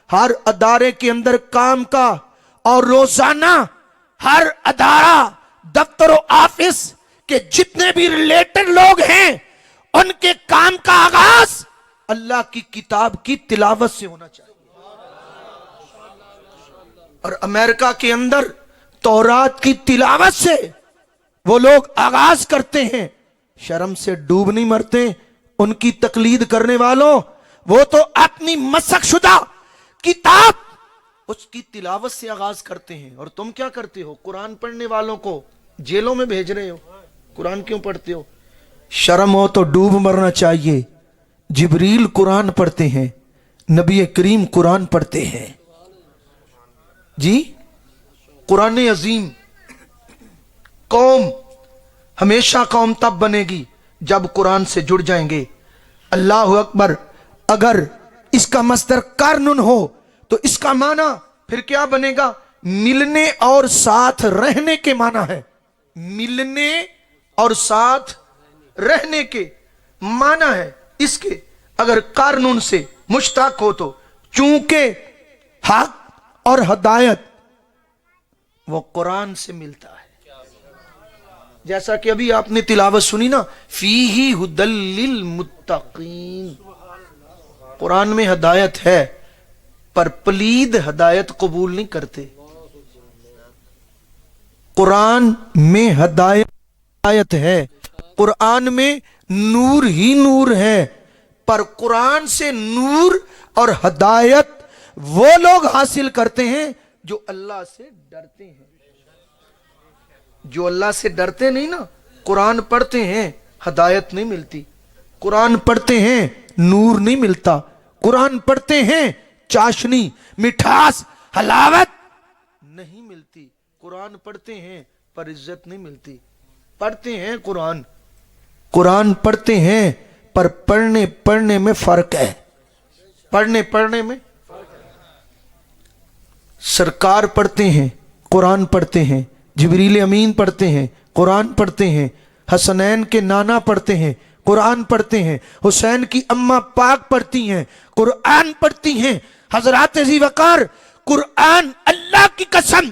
ہر ادارے کے اندر کام کا، اور روزانہ ہر ادارہ، دفتر و آفس کے جتنے بھی ریلیٹڈ لوگ ہیں، ان کے کام کا آغاز اللہ کی کتاب کی تلاوت سے ہونا چاہیے۔ اور امریکہ کے اندر تورات کی تلاوت سے وہ لوگ آغاز کرتے ہیں، شرم سے ڈوب نہیں مرتے۔ ان کی تقلید کرنے والوں، وہ تو اپنی مسخ شدہ کتاب اس کی تلاوت سے آغاز کرتے ہیں، اور تم کیا کرتے ہو؟ قرآن پڑھنے والوں کو جیلوں میں بھیج رہے ہو، قرآن کیوں پڑھتے ہو؟ شرم ہو تو ڈوب مرنا چاہیے۔ جبریل قرآن پڑھتے ہیں، نبی کریم قرآن پڑھتے ہیں۔ جی، قرآن عظیم، قوم ہمیشہ قوم تب بنے گی جب قرآن سے جڑ جائیں گے۔ اللہ اکبر۔ اگر اس کا مصدر قرن ہو تو اس کا معنی پھر کیا بنے گا؟ ملنے اور ساتھ رہنے کے معنی ہے، ملنے اور ساتھ رہنے کے معنی ہے اس کے۔ اگر قرن سے مشتق ہو تو چونکہ حق اور ہدایت وہ قرآن سے ملتا ہے. جیسا کہ ابھی آپ نے تلاوت سنی نا، فیہ ھدی للمتقین، قرآن میں ہدایت ہے، پر پلید ہدایت قبول نہیں کرتے. قرآن میں ہدایت ہے، قرآن میں نور ہی نور ہے، پر قرآن سے نور اور ہدایت وہ لوگ حاصل کرتے ہیں جو اللہ سے ڈرتے ہیں. جو اللہ سے ڈرتے نہیں نا، قرآن پڑھتے ہیں ہدایت نہیں ملتی، قرآن پڑھتے ہیں نور نہیں ملتا، قرآن پڑھتے ہیں چاشنی، مٹھاس، حلاوت نہیں ملتی، قرآن پڑھتے ہیں پر عزت نہیں ملتی. پڑھتے ہیں قرآن پڑھتے ہیں پر پڑھنے میں فرق ہے. پڑھنے میں سرکار پڑھتے ہیں، قرآن پڑھتے ہیں، جبریل امین پڑھتے ہیں، قرآن پڑھتے ہیں، حسنین کے نانا پڑھتے ہیں، قرآن پڑھتے ہیں، حسین کی اماں پاک پڑھتی ہیں، قرآن پڑھتی ہیں. حضرات ذی وقار، قرآن اللہ کی قسم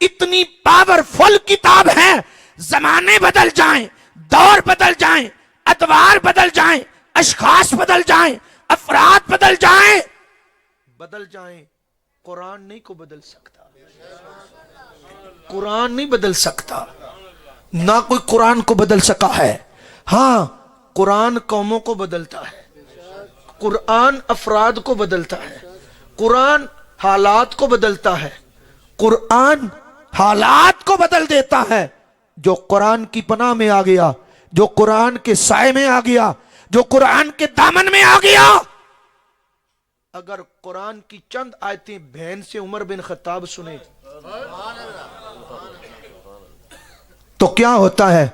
اتنی پاورفل کتاب ہے، زمانے بدل جائیں، دور بدل جائیں، ادوار بدل جائیں، اشخاص بدل جائیں، افراد بدل جائیں، قرآن نہیں کو بدل سکتا. قرآن نہیں بدل سکتا، نہ کوئی قرآن کو بدل سکا ہے. ہاں، قرآن قوموں کو بدلتا ہے، قرآن افراد کو بدلتا ہے، قرآن حالات کو بدلتا ہے، قرآن حالات کو بدل دیتا ہے. جو قرآن کی پناہ میں آ گیا، جو قرآن کے سائے میں آ گیا، جو قرآن کے دامن میں آ گیا. اگر قرآن کی چند آیتیں بہن سے عمر بن خطاب سنے تو کیا ہوتا ہے؟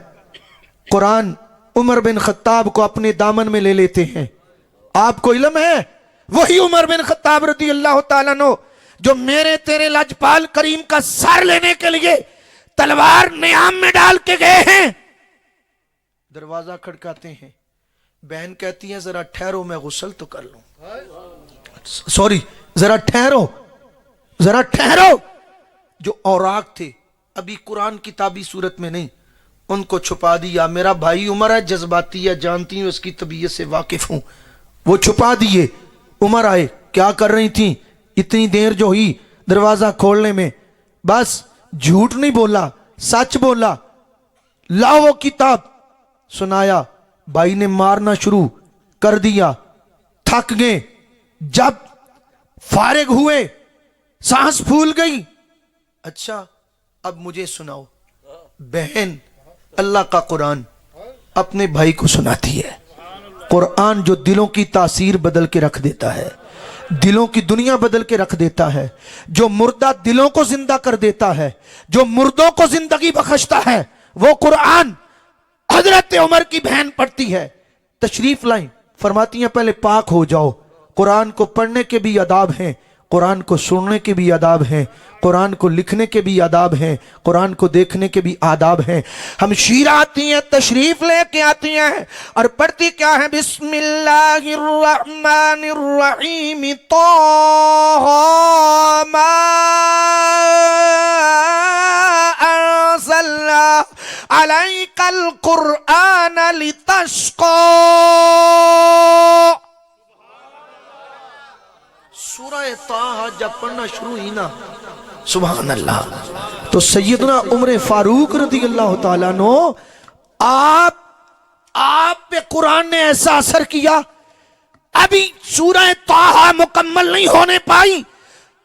قرآن عمر بن خطاب کو اپنے دامن میں لے لیتے ہیں. آپ کو علم ہے وہی عمر بن خطاب رضی اللہ تعالیٰ عنہ جو میرے تیرے لاجپال کریم کا سر لینے کے لیے تلوار نیام میں ڈال کے گئے ہیں. دروازہ کھڑکاتے ہیں، بہن کہتی ہیں ذرا ٹھہرو میں غسل تو کر لوں. سوری، ذرا ٹھہرو. جو اوراق تھے ابھی قرآن کتابی صورت میں نہیں، ان کو چھپا دیا. میرا بھائی عمر ہے، جذباتی ہے، جانتی ہوں، اس کی طبیعت سے واقف ہوں. وہ چھپا دیے. عمر آئے، کیا کر رہی تھیں؟ اتنی دیر جو ہوئی دروازہ کھولنے میں، بس جھوٹ نہیں بولا، سچ بولا. لاؤ وہ کتاب، سنایا. بھائی نے مارنا شروع کر دیا. تھک گئے. جب فارغ ہوئے، سانس پھول گئی. اچھا اب مجھے سناؤ. بہن اللہ کا قرآن اپنے بھائی کو سناتی ہے. قرآن جو دلوں کی تاثیر بدل کے رکھ دیتا ہے، دلوں کی دنیا بدل کے رکھ دیتا ہے، جو مردہ دلوں کو زندہ کر دیتا ہے، جو مردوں کو زندگی بخشتا ہے، وہ قرآن حضرت عمر کی بہن پڑھتی ہے. تشریف لائیں، فرماتی ہیں پہلے پاک ہو جاؤ. قرآن کو پڑھنے کے بھی آداب ہیں، قرآن کو سننے کے بھی آداب ہیں، قرآن کو لکھنے کے بھی آداب ہیں، قرآن کو دیکھنے کے بھی آداب ہیں. ہم شیرہ آتی ہیں، تشریف لے کے آتی ہیں اور پڑھتی کیا ہے؟ بسم اللہ الرحمن الرحیم. طه ما انزلنا علیک القرآن لتشقى. سورہ طه جب پڑھنا شروع ہی نا، سبحان اللہ، تو سیدنا عمر فاروق رضی اللہ تعالیٰ عنہ آپ پہ قرآن نے ایسا اثر کیا. ابھی سورہ طه مکمل نہیں ہونے پائی،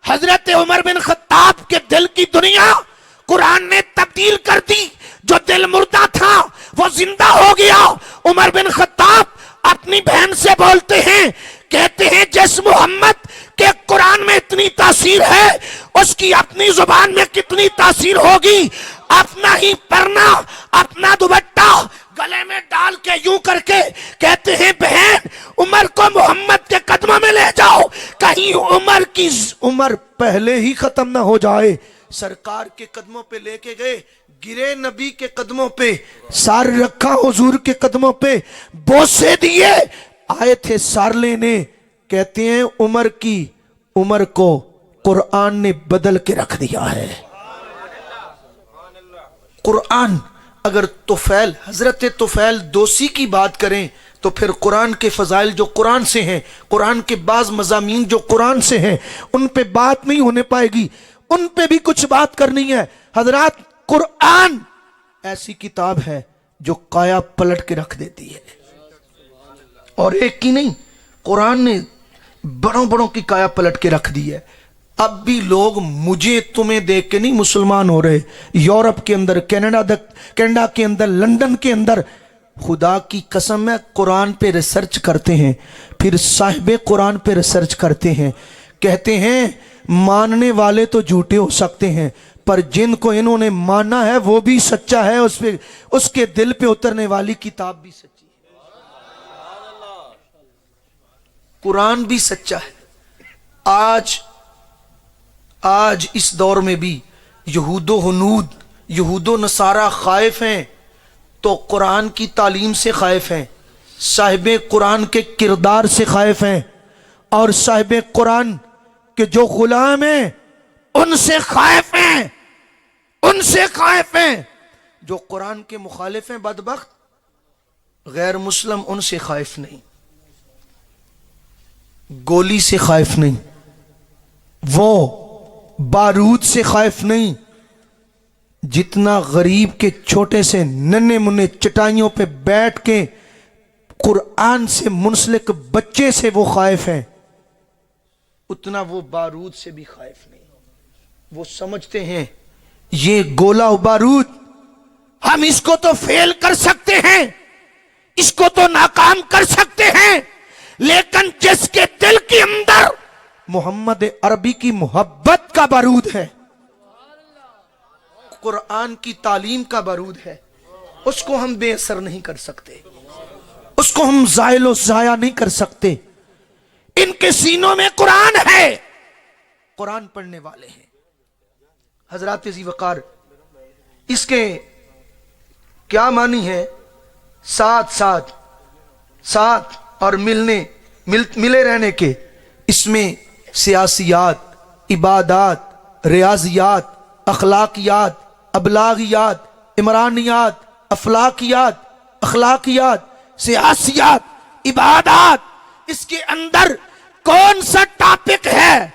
حضرت عمر بن خطاب کے دل کی دنیا قرآن نے تبدیل کر دی. جو دل مردہ تھا وہ زندہ ہو گیا. عمر بن خطاب اپنی بہن سے بولتے ہیں، کہتے ہیں جس محمد کے قرآن میں اتنی تاثیر ہے اس کی اپنی زبان میں کتنی تاثیر ہوگی. اپنا ہی پرنا، اپنا دوپٹہ گلے میں ڈال کے یوں کر کے کہتے ہیں بہن عمر کو محمد کے قدموں میں لے جاؤ، کہیں عمر پہلے ہی ختم نہ ہو جائے. سرکار کے قدموں پہ لے کے گئے، گرے نبی کے قدموں پہ، سار رکھا حضور کے قدموں پہ، بوسے دیے. آئے تھے سار لینے. کہتے ہیں عمر کو قرآن نے بدل کے رکھ دیا ہے. قرآن اگر طفیل حضرت طفیل دوسی کی بات کریں تو پھر قرآن کے فضائل جو قرآن سے ہیں، قرآن کے بعض مضامین جو قرآن سے ہیں، ان پہ بات نہیں ہونے پائے گی، ان پہ بھی کچھ بات کرنی ہے۔ حضرات قرآن ایسی کتاب ہے جو کایا پلٹ کے رکھ دیتی ہے، اور ایک کی نہیں، قرآن نے بڑوں بڑوں کی کایا پلٹ کے رکھ دی ہے۔ اب بھی لوگ مجھے تمہیں دیکھ کے نہیں مسلمان ہو رہے، یورپ کے اندر، کینیڈا کے اندر، لندن کے اندر، خدا کی قسم ہے قرآن پہ ریسرچ کرتے ہیں، پھر صاحب قرآن پہ ریسرچ کرتے ہیں، کہتے ہیں ماننے والے تو جھوٹے ہو سکتے ہیں پر جن کو انہوں نے مانا ہے وہ بھی سچا ہے، اس کے دل پہ اترنے والی کتاب بھی سچی ہے، قرآن بھی سچا ہے۔ آج اس دور میں بھی یہود و ہنود، یہود و نصارہ خائف ہیں تو قرآن کی تعلیم سے خائف ہیں، صاحب قرآن کے کردار سے خائف ہیں، اور صاحب قرآن کے جو غلام ہیں ان سے خائف ہیں، ان سے خائف ہیں۔ جو قرآن کے مخالف ہیں بدبخت غیر مسلم ان سے خائف نہیں، گولی سے خائف نہیں، وہ بارود سے خائف نہیں، جتنا غریب کے چھوٹے سے ننھے منھے چٹائیوں پہ بیٹھ کے قرآن سے منسلک بچے سے وہ خائف ہیں، اتنا وہ بارود سے بھی خائف نہیں۔ وہ سمجھتے ہیں یہ گولا و بارود ہم اس کو تو فیل کر سکتے ہیں، اس کو تو ناکام کر سکتے ہیں، لیکن جس کے دل کے اندر محمد عربی کی محبت کا بارود ہے، قرآن کی تعلیم کا بارود ہے، اس کو ہم بے اثر نہیں کر سکتے، اس کو ہم زائل و ضائع نہیں کر سکتے۔ ان کے سینوں میں قرآن ہے، قرآن پڑھنے والے ہیں۔ حضرات ذی وقار، اس کے کیا معنی ہے؟ ساتھ اور ملے رہنے کے۔ اس میں سیاسیات، عبادات، ریاضیات، اخلاقیات، ابلاغیات، عمرانیات، اخلاقیات، سیاسیات، عبادات، اس کے اندر کون سا ٹاپک ہے؟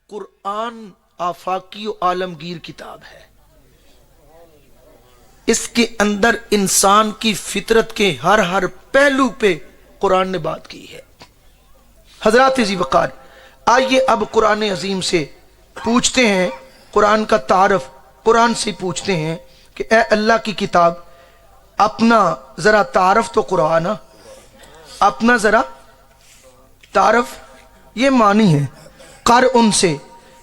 قرآن آفاقی و عالمگیر کتاب ہے، اس کے اندر انسان کی فطرت کے ہر پہلو پہ قرآن نے بات کی ہے۔ حضرات ذی وقار، آئیے اب قرآن عظیم سے پوچھتے ہیں، قرآن کا تعارف قرآن سے پوچھتے ہیں کہ اے اللہ کی کتاب، اپنا ذرا تعارف تو قرآن، اپنا ذرا تعارف۔ یہ معنی ہے قرآن سے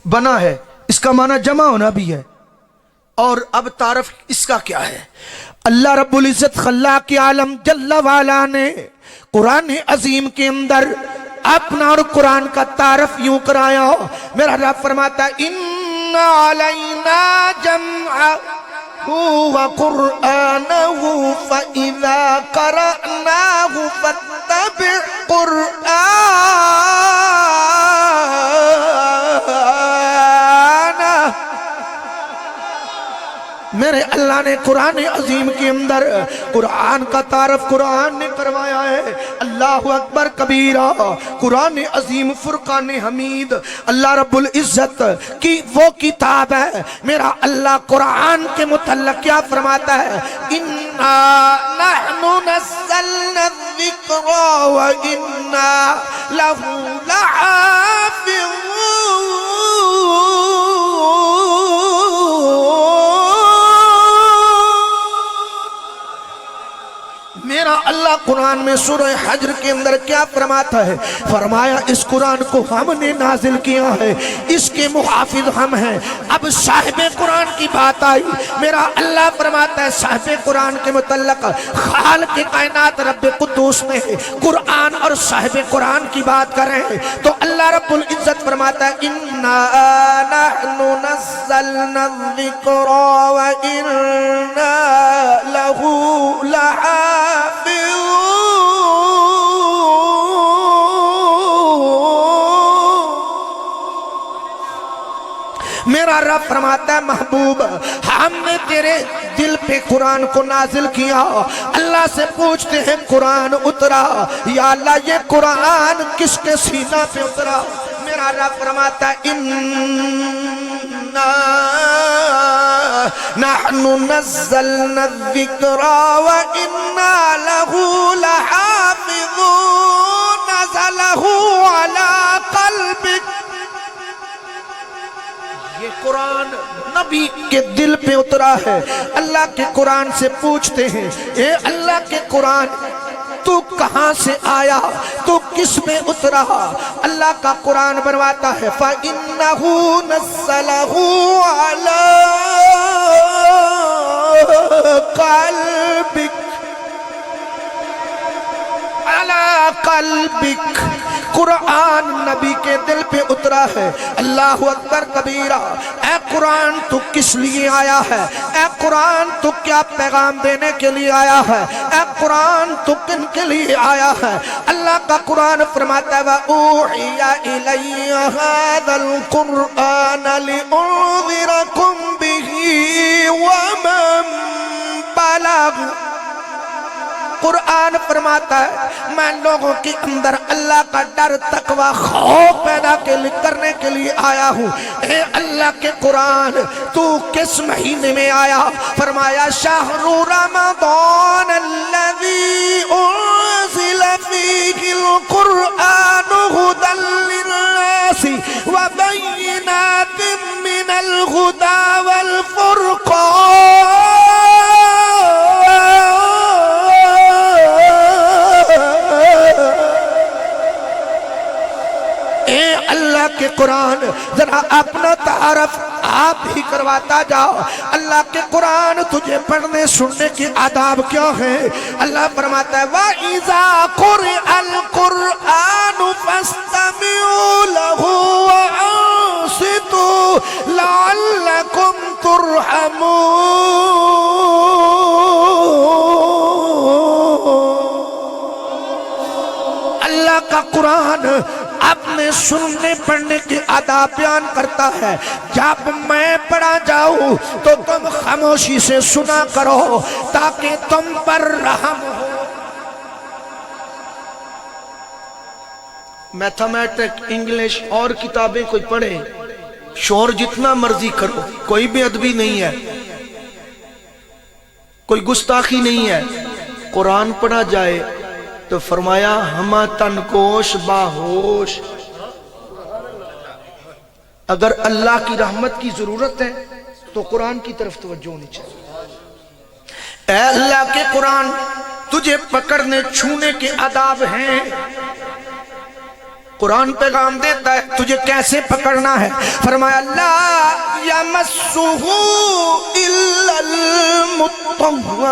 بنا ہے، اس کا معنی جمع ہونا بھی ہے، اور اب تعارف اس کا کیا ہے؟ اللہ رب العزت خلاق عالم جل والا نے قرآن عظیم کے اندر اپنا اور قرآن کا تعارف یوں کرایا ہو۔ میرا رب فرماتا ہے ان علینا جمعہ وقرآنہ فإذا قرأناہ فاتبع قرآنہ۔ میرے اللہ نے قرآن عظیم کے اندر قرآن کا تعارف قرآن نے کروایا ہے۔ اللہ اکبر کبیرہ، قرآن عظیم فرقان حمید اللہ رب العزت کی وہ کتاب ہے۔ میرا اللہ قرآن کے متعلق کیا فرماتا ہے؟ اِنَّا نَحْنُ نَزَّلْنَا الذِّكْرَ وَإِنَّا لَهُ لَحَافِظُونَ۔ میرا اللہ قرآن میں سورہ حجر کے اندر کیا فرماتا ہے؟ فرمایا اس قرآن کو ہم نے نازل کیا ہے، اس کے محافظ ہم ہیں۔ اب صاحب قرآن کی بات آئی، میرا اللہ فرماتا ہے صاحب قرآن کے متعلق خالق کائنات رب قدوس نے قرآن اور صاحب قرآن کی بات کر رہے ہیں تو اللہ رب العزت فرماتا ہے اِنَّا نَحْنُ نَزَّلْنَا الذِّكْرَ وَإِنَّا لَهُ لَحَافِظُونَ۔ میرا رب فرماتا ہے محبوب ہم نے تیرے دل پہ قرآن کو نازل کیا. اللہ سے پوچھتے ہیں قرآن اترا, یا اللہ یہ قرآن کس کے سینہ پہ اترا؟ میرا رب فرماتا ہے نحن نزلنا الذکر وإنا له لحافظون نزله على قلبك. یہ قرآن نبی کے دل پہ اترا ہے. اللہ کے قرآن سے پوچھتے ہیں اے اللہ کے قرآن تو کہاں سے آیا, تو کس میں اترا؟ اللہ کا قرآن بنواتا ہے فَإِنَّهُ نَزَّلَهُ عَلَىٰ قَلْبِكَ عَلَىٰ قَلْبِكَ. قرآن نبی کے دل پہ اترا ہے. اللہ اکبر کبیرہ. اے قرآن تو کس لیے آیا ہے؟ اے قرآن تو کیا پیغام دینے کے لیے آیا ہے؟ اے قرآن تو کن کے لیے آیا ہے؟ اللہ کا قرآن فرماتا ہے وَأُوحِيَ إِلَيَّ هَذَا الْقُرْآنَ لِأُنذِرَكُمْ بِهِ وَمَن بَلَغَ. قرآن فرماتا ہے میں لوگوں کے اندر اللہ کا ڈر تقوی خوف پیدا کرنے کے لیے آیا ہوں. اے اللہ کے قرآن تو کس مہینے میں آیا؟ فرمایا شہر رمضان الذی انزل فیہ القرآن ھدی للناس وبینات من الھدی والفرقان. اے اللہ کے قرآن ذرا اپنا تعارف آپ ہی کرواتا جاؤ. اللہ کے قرآن تجھے پڑھنے سننے کے آداب کیا ہیں؟ اللہ فرماتا ہے وَإِذَا قُرِئَ الْقُرْآنُ فَاسْتَمِعُوا لَهُ وَأَنصِتُوا لَعَلَّكُمْ تُرْحَمُونَ. اللہ کا قرآن اپنے سننے پڑھنے کے آداب بیان کرتا ہے. جب میں پڑھا جاؤں تو تم خاموشی سے سنا کرو تاکہ تم پر رحم ہو. میتھمیٹک انگلش اور کتابیں کوئی پڑھے, شور جتنا مرضی کرو, کوئی بھی ادبی نہیں ہے, کوئی گستاخی نہیں ہے. قرآن پڑھا جائے تو فرمایا ہما تنکوش باہوش. اگر اللہ کی رحمت کی ضرورت ہے تو قرآن کی طرف توجہ ہونی چاہیے. اے اللہ کے قرآن تجھے پکڑنے چھونے کے آداب ہیں. قرآن پیغام دیتا ہے تجھے کیسے پکڑنا ہے. فرمایا لا یمسہ الا المطہرون.